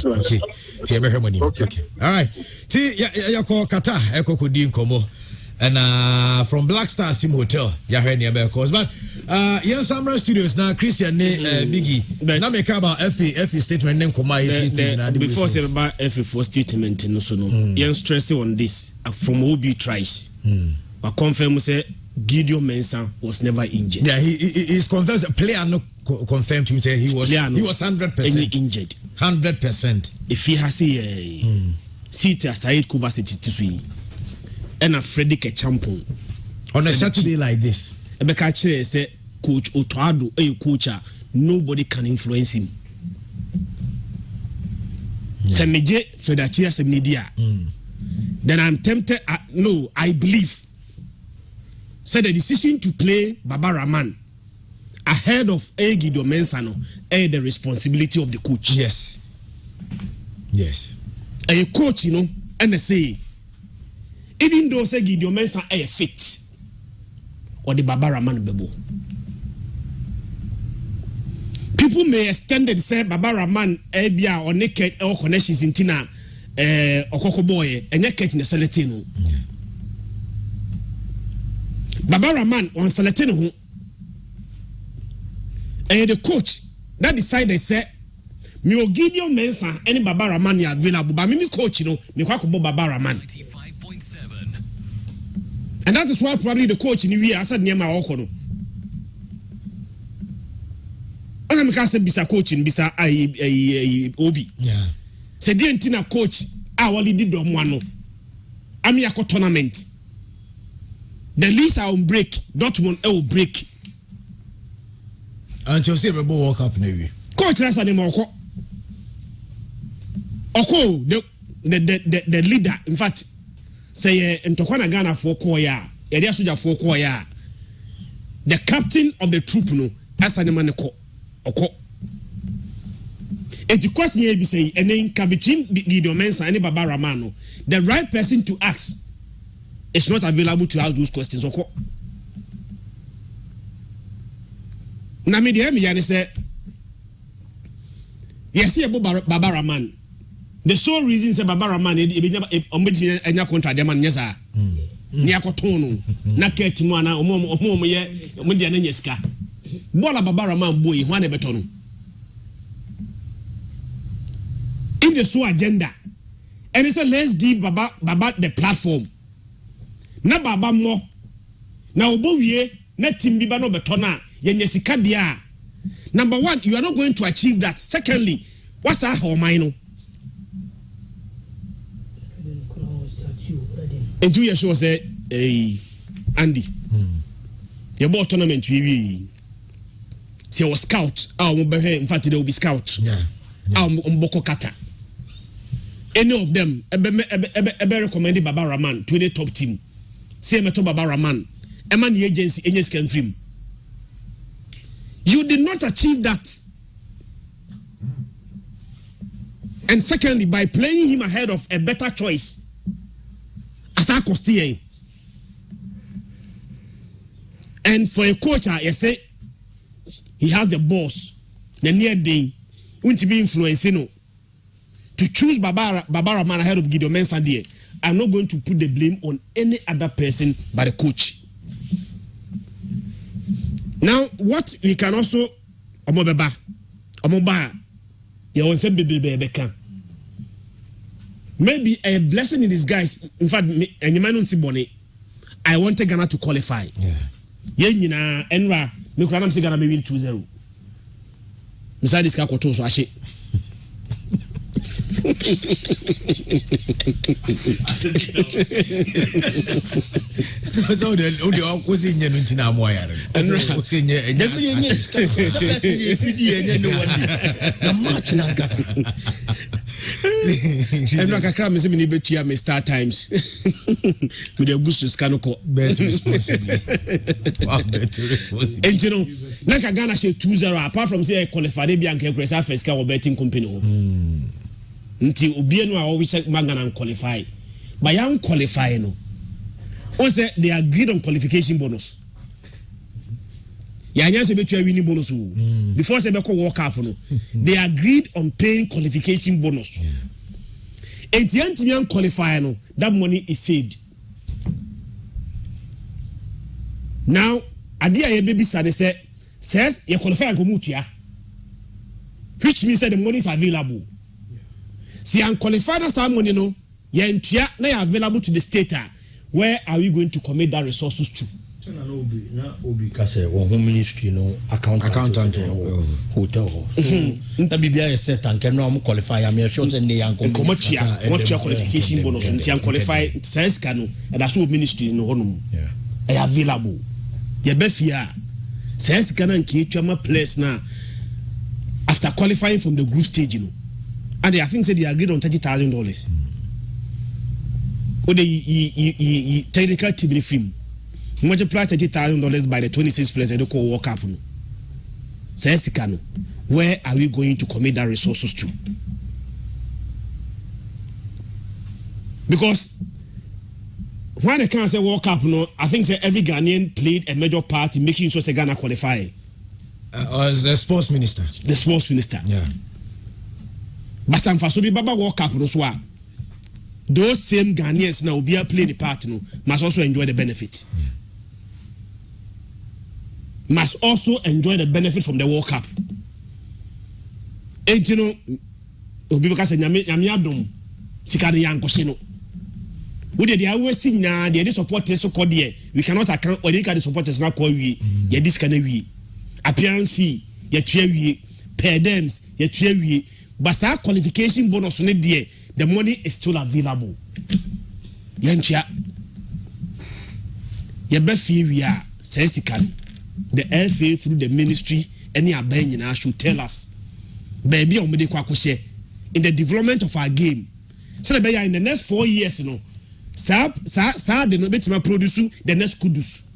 okay ti ye be hwemani okay all right ti ya ko kata e ko kodi nkomo and from Black Stars Team Hotel ya hwe ne be cause but yen Samra Studios na Christian ne Biggie na make about FA statement ne nkoma before say about FA for statement no so no yen stress on this from Obi tries I confirm say Gideon Mensah was never injured. Yeah, he's confirmed a player no confirmed to me say he was 100% injured. 100%. If he has a seat aside Kovacic to and a Freddy Kechampon on a Saturday like this. Ebeka say coach Otoado a coach nobody can influence him. Semeje Fedachia Semnidia. Then I'm tempted. No, I believe. Said the decision to play Baba Rahman ahead of Gideon Mensah the responsibility of the coach. Yes. A coach, and they say, even though say Gideon Mensah fit, or the Baba Rahman bebo. People may extend it say Baba Rahman bia or naked or connections in Tina Okoko boy and naked in the Salatino. Baba Rahman on Salatino and the coach that decided say me o Gideon Mensah any Baba Rahman ya available but me coach me kwako Baba Rahman. And that is why probably the coach in the year said near my Okono. I'm going to say bisa coach in bisa Obi. Yeah. Said the Antina coach awali did one. I'm here for tournament. The least I will break. Dortmund will break. And you see a World Cup maybe. Coach last time Oko the leader. In fact, say Ntokwana Ghana for Koya. Edia Suja for Koya. The captain of the troop no Asanemaneko. Oko. And the question here be say, and then between Gideon Mensah and Baba Rahman, the right person to ask is not available to ask those questions. Oko. Na me dey me yan say, yes, Baba Rahman. The sole reason say Baba Rahman enya contract dem man nyesa. Ni akotono na ketimu ana omo ye mo dia na nyesika. Bola Baba Rahman boy who na beto no. If the so agenda and it's a let's give Baba the platform. Na Baba mo na obo wie na team bi ba no beto na ye nyesika dia. Number one, you are not going to achieve that. Secondly, what's our mind no? And 2 years ago, say, Andy, your ball tournament, we see was scout. In fact, they will be scout. Mboko Kata. Any of them, ever recommended Baba Rahman to the top team. Say, Meto Baba Rahman, a man agency, any scan film. You did not achieve that. And secondly, by playing him ahead of a better choice. And for a coach, you say he has the boss, the near day, won't be influencing to choose Baba Rahman ahead of Gideon Mensah. I'm not going to put the blame on any other person but the coach. Now, what we can also maybe a blessing in disguise. In fact, I wanted Ghana to qualify. Yeah, Enra, me Ghana may win 2-0. Beside this Kakoto, so I say. So the always in Yentina Moya. And like a crime is in the Star Times with the Augustus Canoko. Better responsibly. And you know, like a Ghana say 2-0, apart from say qualified Bianca Cresa first car betting company. Until Ubiano always said Magana qualify. By young qualifying, no. Also, they agreed on qualification bonus. Yanya se betu winning bonus. Before se beko walk up, no. They agreed on paying qualification bonus. And the anti-young qualifier, no, that money is saved. Now, Adia ye baby says you qualify and mutia, which means that the money is available. See, unqualified as money, no, ye now available to the state. Where are we going to commit that resources to? Obi kase wo home ministry no accountant hotel na bibia is set and can no qualify am sure say ne yan commercial what your qualification bonus nti qualify sense kanu and that's what ministry no honum available ye befia sense kana nke twama place na after qualifying from the group stage and I think say they agreed on $30,000 or the technical team film multiply $30,000 by the 26 players and go World Cup. Says Kano, where are we going to commit that resources to? Because when I can't say World Cup, no, I think say every Ghanaian played a major part in making sure say Ghana qualify. The sports minister. The sports minister. Yeah. But some Fasobi Baba World Cup no so. Those same Ghanaians now will be play the part no must also enjoy the benefit. Yeah. Must also enjoy the benefit from the World Cup. And you know, obi because nyame adom sika de yankohye no. We dey always see na dey supporters so called there. We cannot account or dey can supporters na call we. Ye this can we. Appearance fee ye twa we. Per dems ye twa we. But sa qualification bonus no there. The money is still available. Yentia. Ye be fee we are says the LFA through the ministry any aben should tell us. Baby on mede kwa share in the development of our game. So in the next 4 years, you know, sa the no betima produce the next kudus.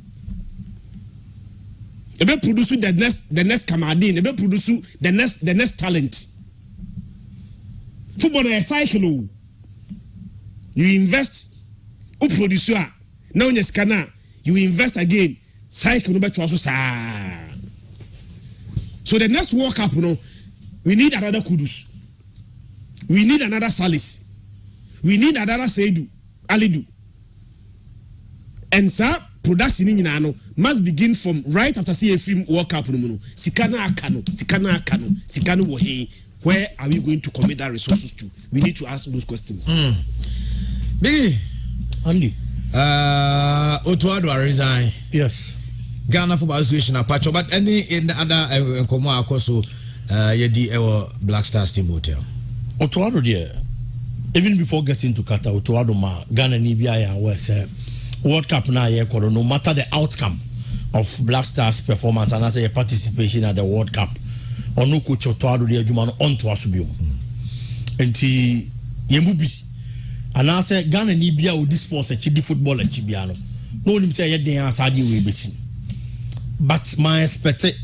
They be produce the next Kamadin, they be produce the next talent. Football is cycle. You invest, you produce now in scanner, you invest again, cycle no better also. So the next World Cup, you know, we need another Kudus. We need another Salis. We need another Seidu, Alidu. And sir, production in Nano must begin from right after CFM World Cup. Sikana Akano, Wohe. Where are we going to commit our resources to? We need to ask those questions. Biggie, Andy. Otuado resign. Yes. Ghana Football Association Apache, but any in the other Nkomo Akoso Yedi Ewo Black Stars team hotel. Otuado there. Even before getting to Qatar, Otuado ma Ghana Nibia where say World Cup na ye kodo no matter the outcome of Black Stars performance and as a participation at the World Cup. Ono coach Otuado there juma no onto asubium. Enti yemubi. And I say Ghana Nibia with this sports a chibi football a chibiano. No nim say ye den asadi we betin. But my expected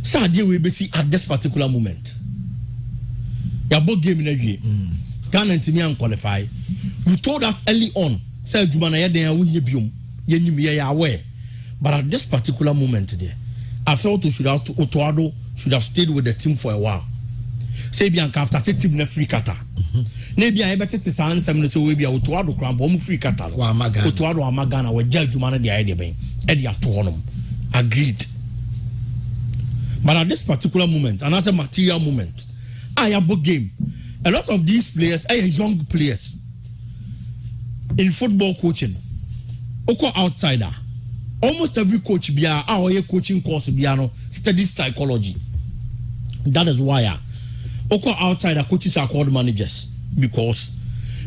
Sadia we be see at this particular moment. Ya both game in a year. Ghana and Timian qualify. You told us early on, say Jumana Yadea win yebium, Yenimia aware. But at this particular moment there, I felt Otuado should have stayed with the team for a while. Say Bianca after team free kata. Maybe I better to sign some little way be Otuado cramp home free kata. Otuado Amagana were judge Jumana the idea being Eddie Atuanum. Agreed. But at this particular moment, another material moment, I have a game. A lot of these players are young players in football coaching. Oko outsider. Almost every coach be our coaching course biano studies psychology. That is why Oko outsider coaches are called managers, because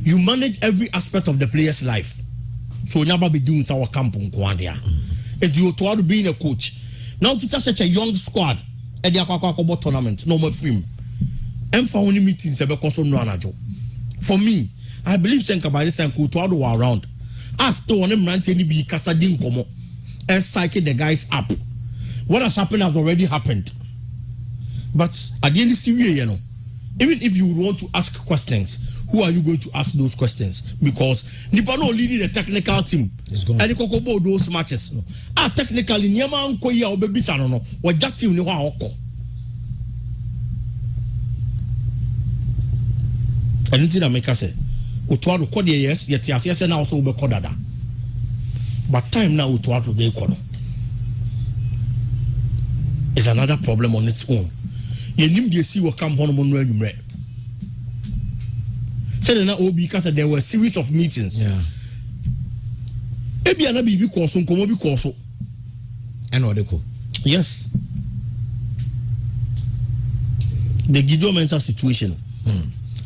you manage every aspect of the player's life. So never be doing our campung kwandia. If you to being a coach, now to such a young squad at the Aquacobo tournament, no more film. And for only meetings because of Ranajo. For me, I believe Senkabari Sanku to were around. As to one ranting be Casadin Como and psyching the guys up. What has happened has already happened. But at the end of the series, you know, even if you would want to ask questions, who are you going to ask those questions? Because Nipano leading the technical team. And Kokobo those matches. Technically, Niama Koya or Baby Sanono, or just team Oko. And anything that make us say, Utuado Kodia, yes, yet yes, and also be Kodada. But time now Utuado Gay Kono is another problem on its own. You need to see what come on when said because there were a series of meetings. Yeah. Maybe an baby course on Komobi Corso. and Odeko. Yes. The Gideon mental situation.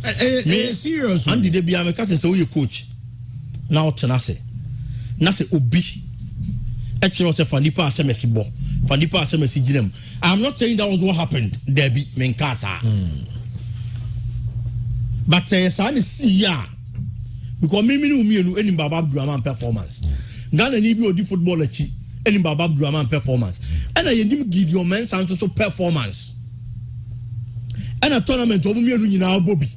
Serious. And the be America say we coach. Now tenase. Na say obi. Actually say Fanipa asemesi bo. Fanipa asemesi ginem. I'm not saying that was what happened. There be menkasa. But say san see ya. Because me no any Baba Abdurrahman performance. Ghana ni bi odi football achi any Baba Abdurrahman performance. And I nim Gideon mental so performance. And a tournament of me nyina Bobby.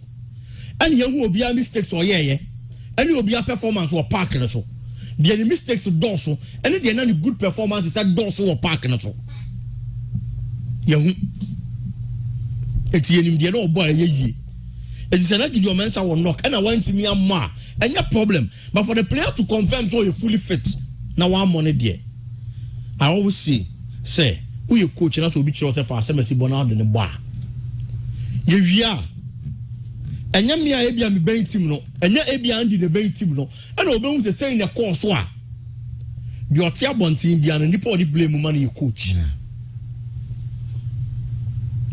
And you will be a mistakes or and you will be a performance or parking so. The mistakes of Dorso, and the any good performance is that Dorso or parking so. Young it's the old boy ye. It's an your mensa will knock, and I went to me a ma and your problem. But for the player to confirm so you're fully fit, now I'm on it, dear. I always say, who you coach and that will be yourself for a semester bonard in the bar. Yevia enya me a ebia me ben team no enya ebia ndi the ben team no and obehu se say in the course so a the otia bontin bia no nipa odi blame man you coach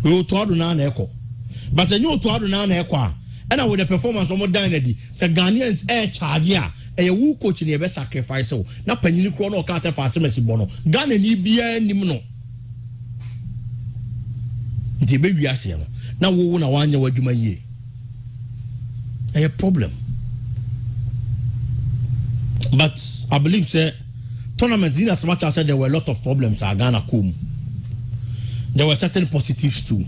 we to ado na na eko but enya to ado na na eko a and with the performance of modern ready say Ghanaians charge a wu coach ne be sacrifice so na panyini kro na o ka ta fa semesi bono Ghana ni bia nim no ndi be wi ase no na wo na wanya wadwuma yie a problem. But I believe say tournaments in as much as there were a lot of problems at Ghana come. There were certain positives too.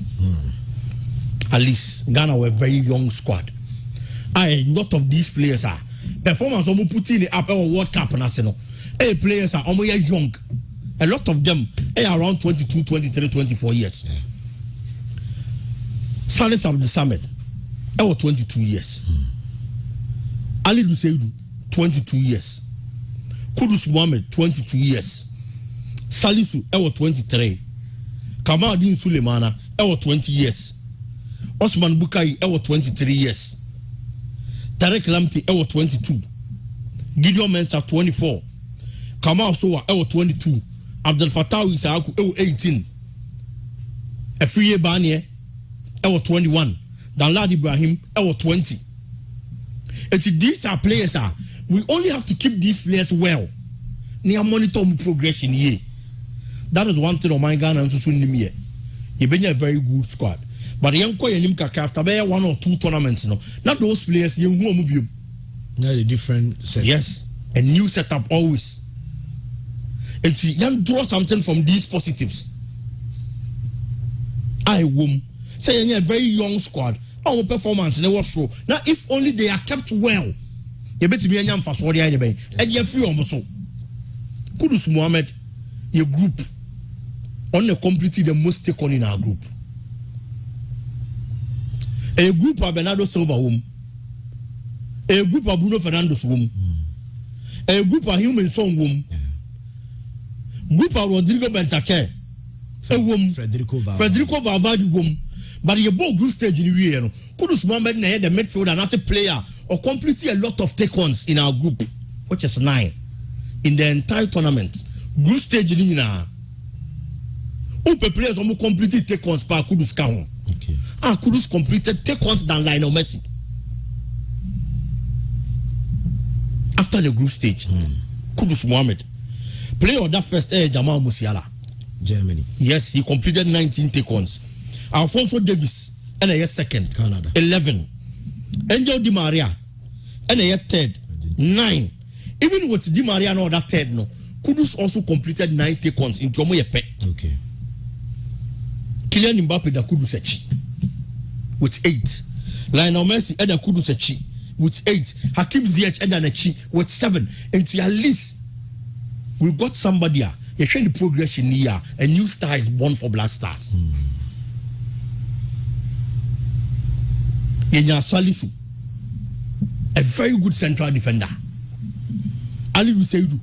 At least Ghana were a very young squad. A lot of these players are performance omo put in the up World Cup national. Players are omo young. A lot of them are around 22, 23, 24 years. Salis Abdul Samed, 22 years. Ali Duseidu, 22 years. Kudus Mohammed, 22 years. Salisu, 23. Kamal Din Sulemana, 20 years. Osman Bukai, 23 years. Tarek Lamti, 22. Gideon Mensah, 24. Kamal Sowa, 22. Abdel Fattah Isaaku, 18. Efriye Banye, 21. Danlad Ibrahim, 20. These are players we only have to keep these players well. Near monitor progression here. That is one thing on my Ghana and to soon here. You've been a very good squad. But the young Koya Nimka after 1 or 2 tournaments, no. Not those players you move you. Not a different setup. Yes. A new setup always. And see, you draw something from these positives. I womb. Say a very young squad. Our performance never show. Now, if only they are kept well, you better be a young fast warrior anyway. And you're free almost so. Kudus Mohammed, your group, only completely the most taken in our group. A group of Bernardo Silva womb, a group of Bruno Fernandes womb, a group of Human Song womb, group of Rodrigo Bentake, a womb, Federico Valverde womb. But your ball group stage in the year, Kudus Mohammed na the midfielder and as a player or completely a lot of take-ons in our group, which is 9 in the entire tournament. Group stage in the Upe players almost completely take-ons by Kudus Kaon. Kudus completed take-ons than Lionel Messi. After the group stage, Kudus Mohammed player of that first Jamal Musiala, Germany. Yes, he completed 19 take-ons. Alfonso Davis, and a second, Canada, 11. Angel Di Maria, and a third, 9. Even with Di Maria, no, that third, no. Kudus also completed 9 take-ons in Jomo Yepe. Okay. Kylian Mbappe, da Kudus Echi, with 8. Lionel Messi, and da Kudus Echi, with 8. Hakim Ziyech, and da Echi, with 7. And at least, we got somebody here. You're showing the progression here. A new star is born for Black Stars. Yenya Salisu, a very good central defender. Ali Duseidu,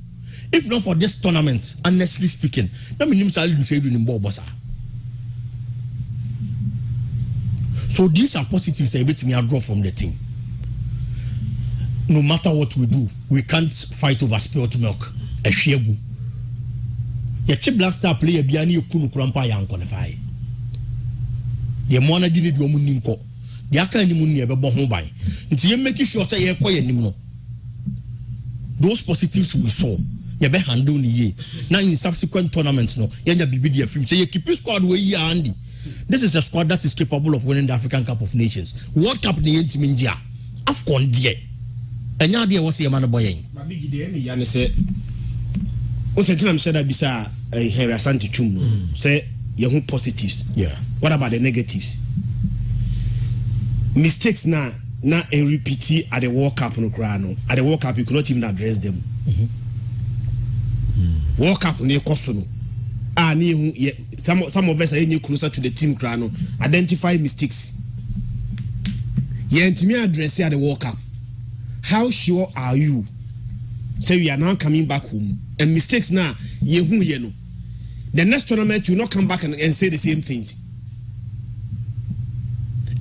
if not for this tournament, honestly speaking, that means Ali Duseidu in Bobosa. So these are positives I bet me I draw from the team. No matter what we do, we can't fight over spilled milk. A shebu. Ye blaster player bia ne ekunu kurampa ya qualify. Ye mo na di ne do mu nimko. De aka ni mu ne be bo ho ban. Nti ye make sure say ye koye nim no. Those positives we saw, ye be handle ni ye. Now in subsequent tournaments no, ye nya bibi dia film say ye keep squad we ye Andy. This is a squad that is capable of winning the African Cup of Nations. World Cup ni ntimi ngia. AFCON die. Enya de was ye man boy yen. Ma big de me ya ne say o se tinam sheda bisa Henry Asante Chum say ye hu positives. Yeah. What about the negatives? Mistakes na a repeat at the World Cup no cry no. At the World Cup you could not even address them. World Cup ne koso no. Some of us are closer to the team cry no. Identify mistakes. Ye ntimi address at the World Cup. How sure are you? Say we are now coming back home and mistakes now ye hu ye no. The next tournament you not come back and say the same things.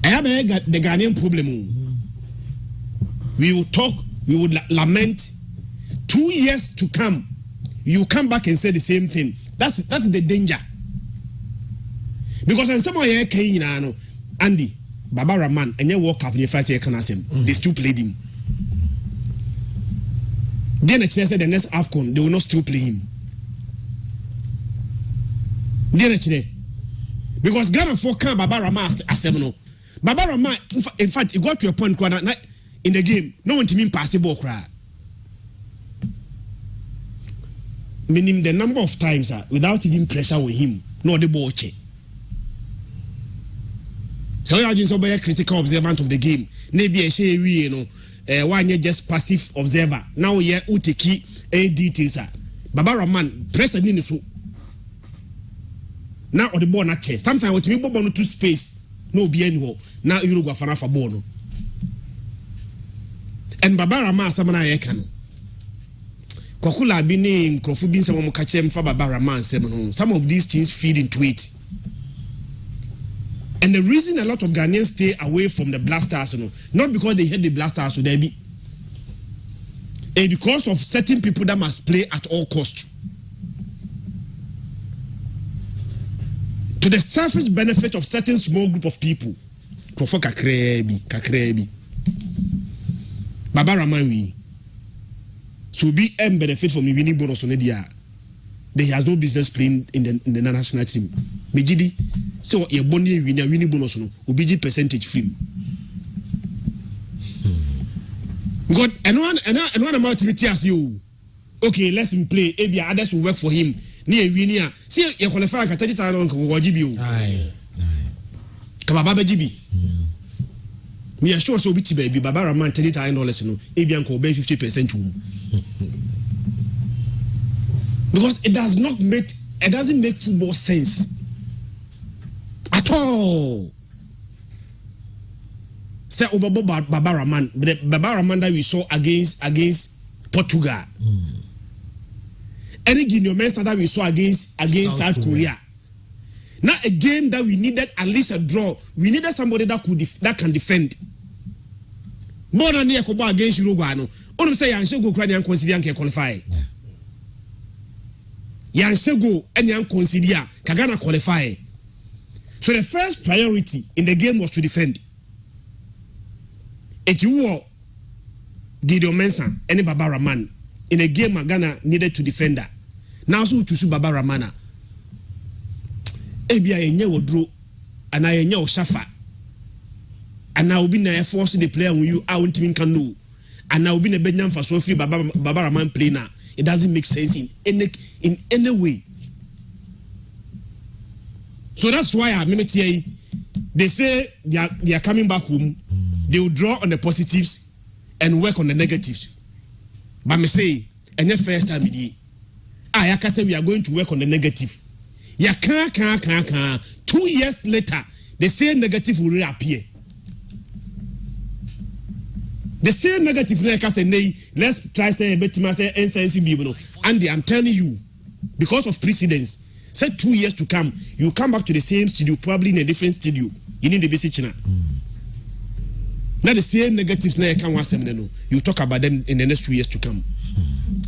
I have the Ghanaian problem. We will talk, we would lament. 2 years to come, you come back and say the same thing. That's the danger. Because in some way, Andy, Baba Rahman, and you walk up in your first year, they still played him. Then the said the next AFCON, they will not still play him. Because Ghana for can Baba Rahman as Baba Rahman, in fact, it got to a point in the game, no one to mean pass the ball cry. Meaning the number of times without even pressure with him, no the ball check. So you are just a critical observant of the game. Maybe I say we one year just passive observer. Now yeah, uteki a details. Baba Rahman press and so. Now on the ball not check. Sometimes what we ball to space, no be anywhere. Now Uruguay for ball. And Baba Rahman samana yekan. Kokula bini mkrofu bin sama mukachem fa Baba Rahman semen. Some of these things feed into it. And the reason a lot of Ghanaians stay away from the Blasters, not because they hate the Blasters, so they be, because of certain people that must play at all costs. To the selfish benefit of certain small group of people. Krofo kakrebi. Baba Rahman we. So be benefit from the winning bonus on the dia. They has no business playing in the national team. Mejidi, so your body winning bonus no, ubiji percentage free. God, and one amount to as you. Okay, let him play. Maybe others will work for him. Near winia. See, you qualify at 30,000 on Wajibu. Aye. Kababa GB. Me assure so biti baby, Baba Rahman $30,000 no. Maybe uncle pay 50% room. Because it doesn't make football sense at all. Say Baba Rahman, the Baba Rahman that we saw against Portugal. Any Guinea that we saw against South Korea. Now a game that we needed at least a draw. We needed somebody that can defend. More than the against Uruguay. No, only say I should go cry and consider and qualify. Yansego and Yan consider Kagana qualify. So the first priority in the game was to defend. It you Gideon Mensah and Baba Rahman in a game Ghana needed to defend that. Now so to Baba Rahman. Ebia enye wodro and I enye Shafa. And now be na force the player when you out team can know. And now be a Benjamin for so free Baba Rahman play now. It doesn't make sense in any way. So that's why they say they are coming back home. They will draw on the positives and work on the negatives. But me say, and the first time I can say we are going to work on the negative. Ya can. 2 years later, the same negative will reappear. The same negative like I say, let's try say betima say NCNC. Andy, I'm telling you, because of precedence, say 2 years to come, you come back to the same studio, probably in a different studio. You need the basic channel. Now the same negatives now you talk about them in the next 2 years to come.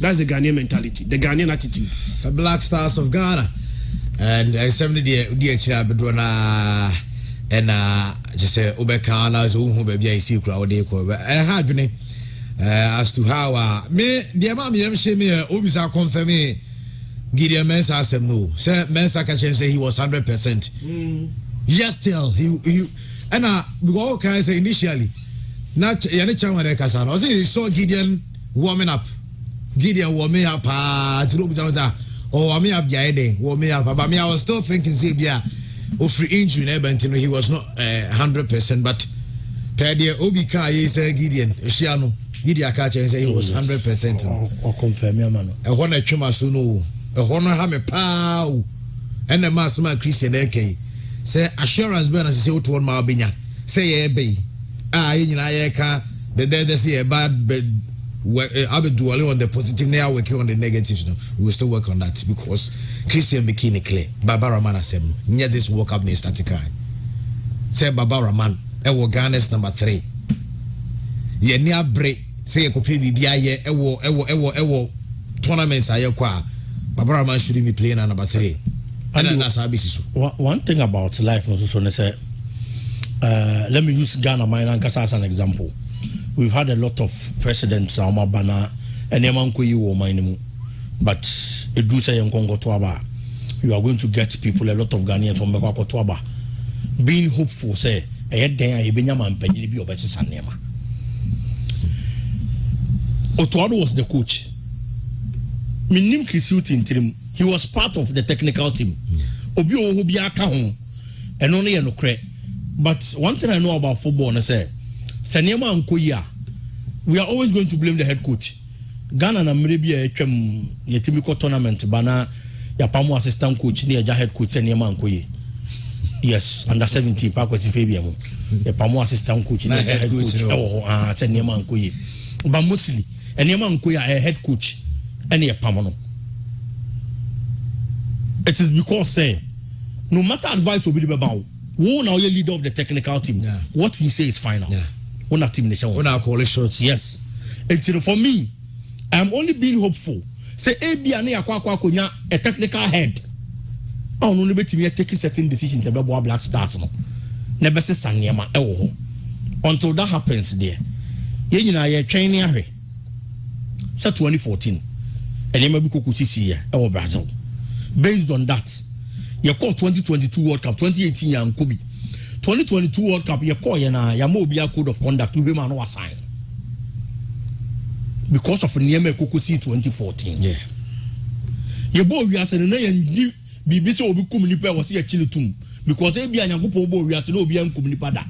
That's the Ghanaian mentality, the Ghanaian attitude. The Black Stars of Ghana. And some of the Bedrona and just say Obekana, who baby I see crowd they call as to how me the mammy me Obisa confirm me Gideon Mensah said no. Say Mensah can say he was 100%. Yes, still he and we all can say initially not Yanni Chamade Casano. I he saw Gideon warming up. Gideon warming up to look down there. Oh, I mean, warming up. But me, I was still thinking, Zebia, free injury, he was not 100%. But per the Obika, he said Gideon, Shiano, Gideon catch and say he was 100%. Or confirm your man. A honor Chumasuno, a honor Hame Pow, and the Massima Christian Eke. Say assurance, Ben, as you say, to one Malbinia. Say, bay. The dead say a bad bed. I will do only on the positive now, working on the negatives. No, we will still work on that because Christian Bikini Clay, Barbara Man asem near this World Cup near Statistical. Say Barbara Man, ewo Ghana's number 3. Ye near break, say a copy BBI, ewo tournaments are kwa. Barbara Man shouldn't be playing on number 3. And that's how this is. One thing about life, let me use Ghana Mainland as an example. We've had a lot of presidents, but it do say you are going to get people, a lot of Ghanaians from Bekwakotoaba, being hopeful, say, Otuado was the coach. He was part of the technical team. But one thing I know about football, I say, we are always going to blame the head coach. Ghana na maybe a typical tournament, bana ya pamu assistant coach ni head coach Seniema Nkoye. Yes, under 17 Pakwesi Fabian. Ya pamu assistant coach ni head coach Seniema Nkoye. But mostly, Seniema Nkoye a head coach any a pamono. It is because say no matter advice will be about who now you leader of the technical team. Yeah. What you say is final. Yeah. One team nation. One call it shots. Yes. Until for me, I am only being hopeful. Say AB and a technical head. I will only be taking certain decisions about Black Stars. No. Never say Sanyama. Until that happens there. You know, you're training. Say 2014. And you may be Kukusisi or Brazil. Based on that, you call 2022 World Cup, 2018 Yan Kobe. 2022 World Cup, you call Yamobia code of conduct to him and no assign. Because of Nieme Kukusi 2014. Yeah. You boy, we are saying, BBC will be communicated was here Chilitum. Because they be a Yangupo, we are saying, no, be uncommunicated.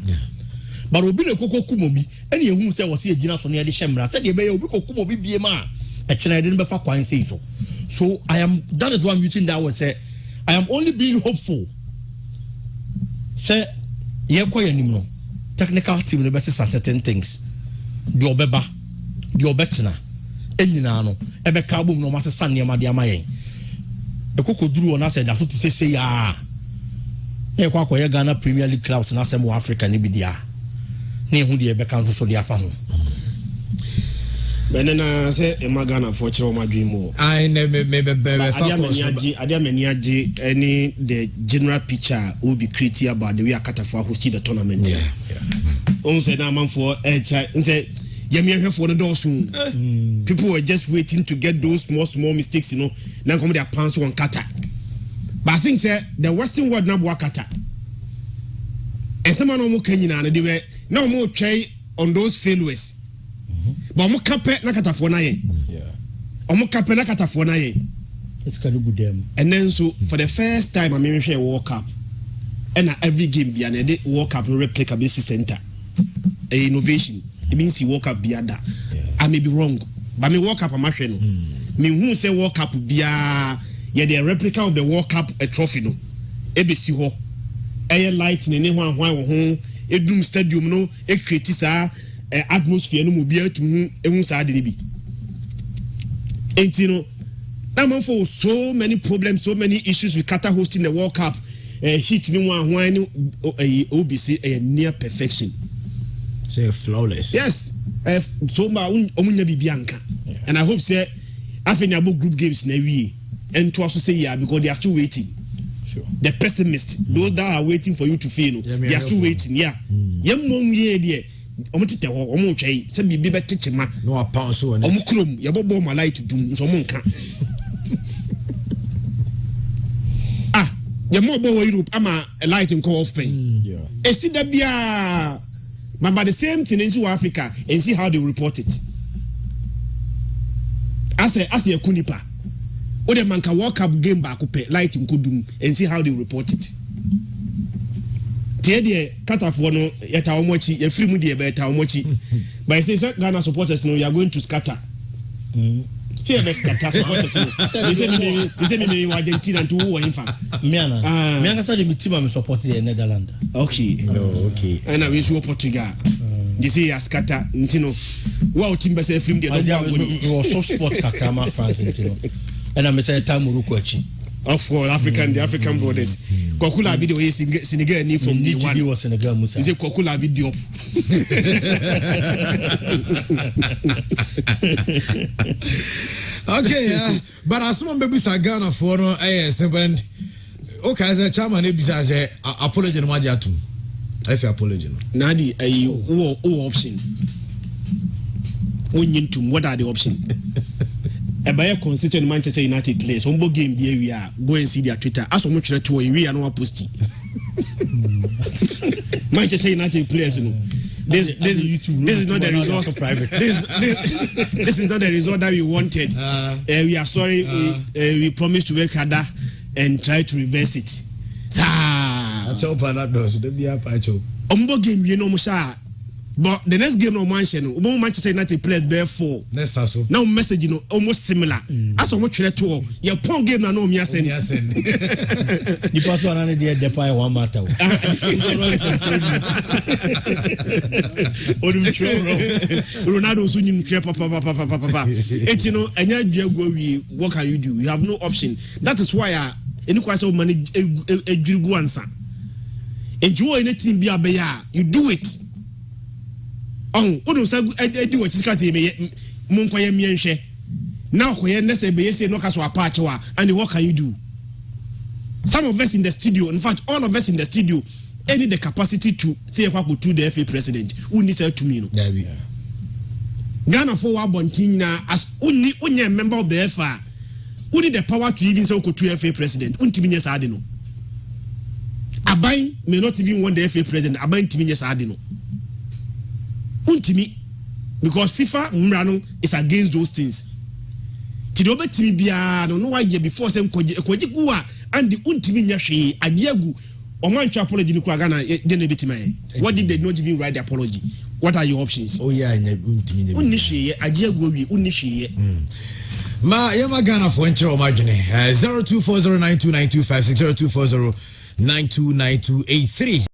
But Obile Koko Kumobi, any who said was here Ginas on the Shemra, said you may be Kumobi BMA. Actually, I didn't before quite say so. So I am, that is why I'm using that word, say, I am only being hopeful. Say, technical team the best on certain things. The Obeba, the Obetina, Eninano, Ebe Kabum no Master San Yamadiamaye. The Coco drew on us and that's what to say, Nequaco Ghana Premier League clubs and Asemo Africa Nibidia. Near who the Ebe Council so the Afamu. Benena say Emagana for Choma Dream. I never any the general picture will be created about the way Akatafa hosted the tournament. Yeah. Say that man for say Yemi for the doors. People were just waiting to get those small mistakes, you know. Now come their pants on kata. But I think say the Western world now kata. And someone no more Kenyan and they were no more try on those failures. But omo kape na katafo na ye. Yeah. Omo kape na katafo na ye. It's kind of good them. And then so for the first time I mean share World Cup. And every game be an World Cup no replica basis center. A innovation. It means he World Cup be that. I may be wrong. But me World Cup am no. Me who say World Cup be a the replica of the World Cup a trophy no. ABC ho. Air light ne ho ho edum stadium no e create sa atmosphere no mo bia to ehun sa de bi entino na man for so many problems, so many issues with Qatar hosting the World Cup. Hit ni one OBC near perfection. Say flawless. Yes. So ma omunya bibianka. And I hope say After about group games na we and to also say yeah because they are still waiting. Sure. The pessimists, those that are waiting for you to fail, they are still waiting. Yeah. Young mom ye dear. Omotite ho omo twai se bibi betete ma no apan so omo krom ye bobo ma light dum so omo nka ye mo bo Europe ama a light in call of pain yeah esi da bia but the same thing in South Africa and see how they report it as a kunipa o de manka World Cup game back pe light in kodum and see how they report it. Tie Katafo no yeta omochi ye free mu de beta omochi but say Ghana supporters no you are going to scatter see the scatter supporters no they say me Argentina to who infa me anga say the team am support the Netherlands okay okay and we show Portugal they say ya scatter ntino wa team be say free mu de no soft spot kakama France ntino and I say time Morocco achi of all the African brothers. Kokula video is Senegal ni from the one was Senegal Musa. Is a Kokula video. Okay, yeah. But as someone baby Sagana for no and okay, as a chairman say apology no majiatu. I feel apology. Nadi a option. What are the options? A buyer constituent Manchester United players. Ombo game here we are. Go and see their Twitter. As much to we are not posting. Manchester United players, you know. This is not the result. This is not the result that we wanted. We are sorry. We promised to work harder and try to reverse it. Ombo game you know musha. But the next game no mention, Manchester United players bear 4. Now message almost similar. As so much to your point game no me send. The person on the pie one matter. Ronaldo soon papa. It's and what can you do? You have no option. That is why any question money a answer. Enjoy anything be a you do it. Odo say edi wo chika say me monkoye mienhwe now koye nese be say no kaso apart wa and what can you do? Some of us in the studio, in fact all of us in the studio, any the capacity to say kwako to the FA president who needs to me no. There we are. Ghana for wa bontin na as unye member of the FA who need the power to even say ko to FA president untimi nya saade no. Aban may not even want the FA president aban timi nya saade no. Untimi because FIFA mrano is against those things. Tidobe timi bia no why ye before say koji kuwa and the untimi nya hwe agiagu omancho apology ni kwa Ghana de na betima. What did they not even write the apology? What are your options? Oh yeah, untimi ne. Unni hwe agiagu wi unni hwe. Ma yama Ghana for enchire o margine 0240929256 0240929283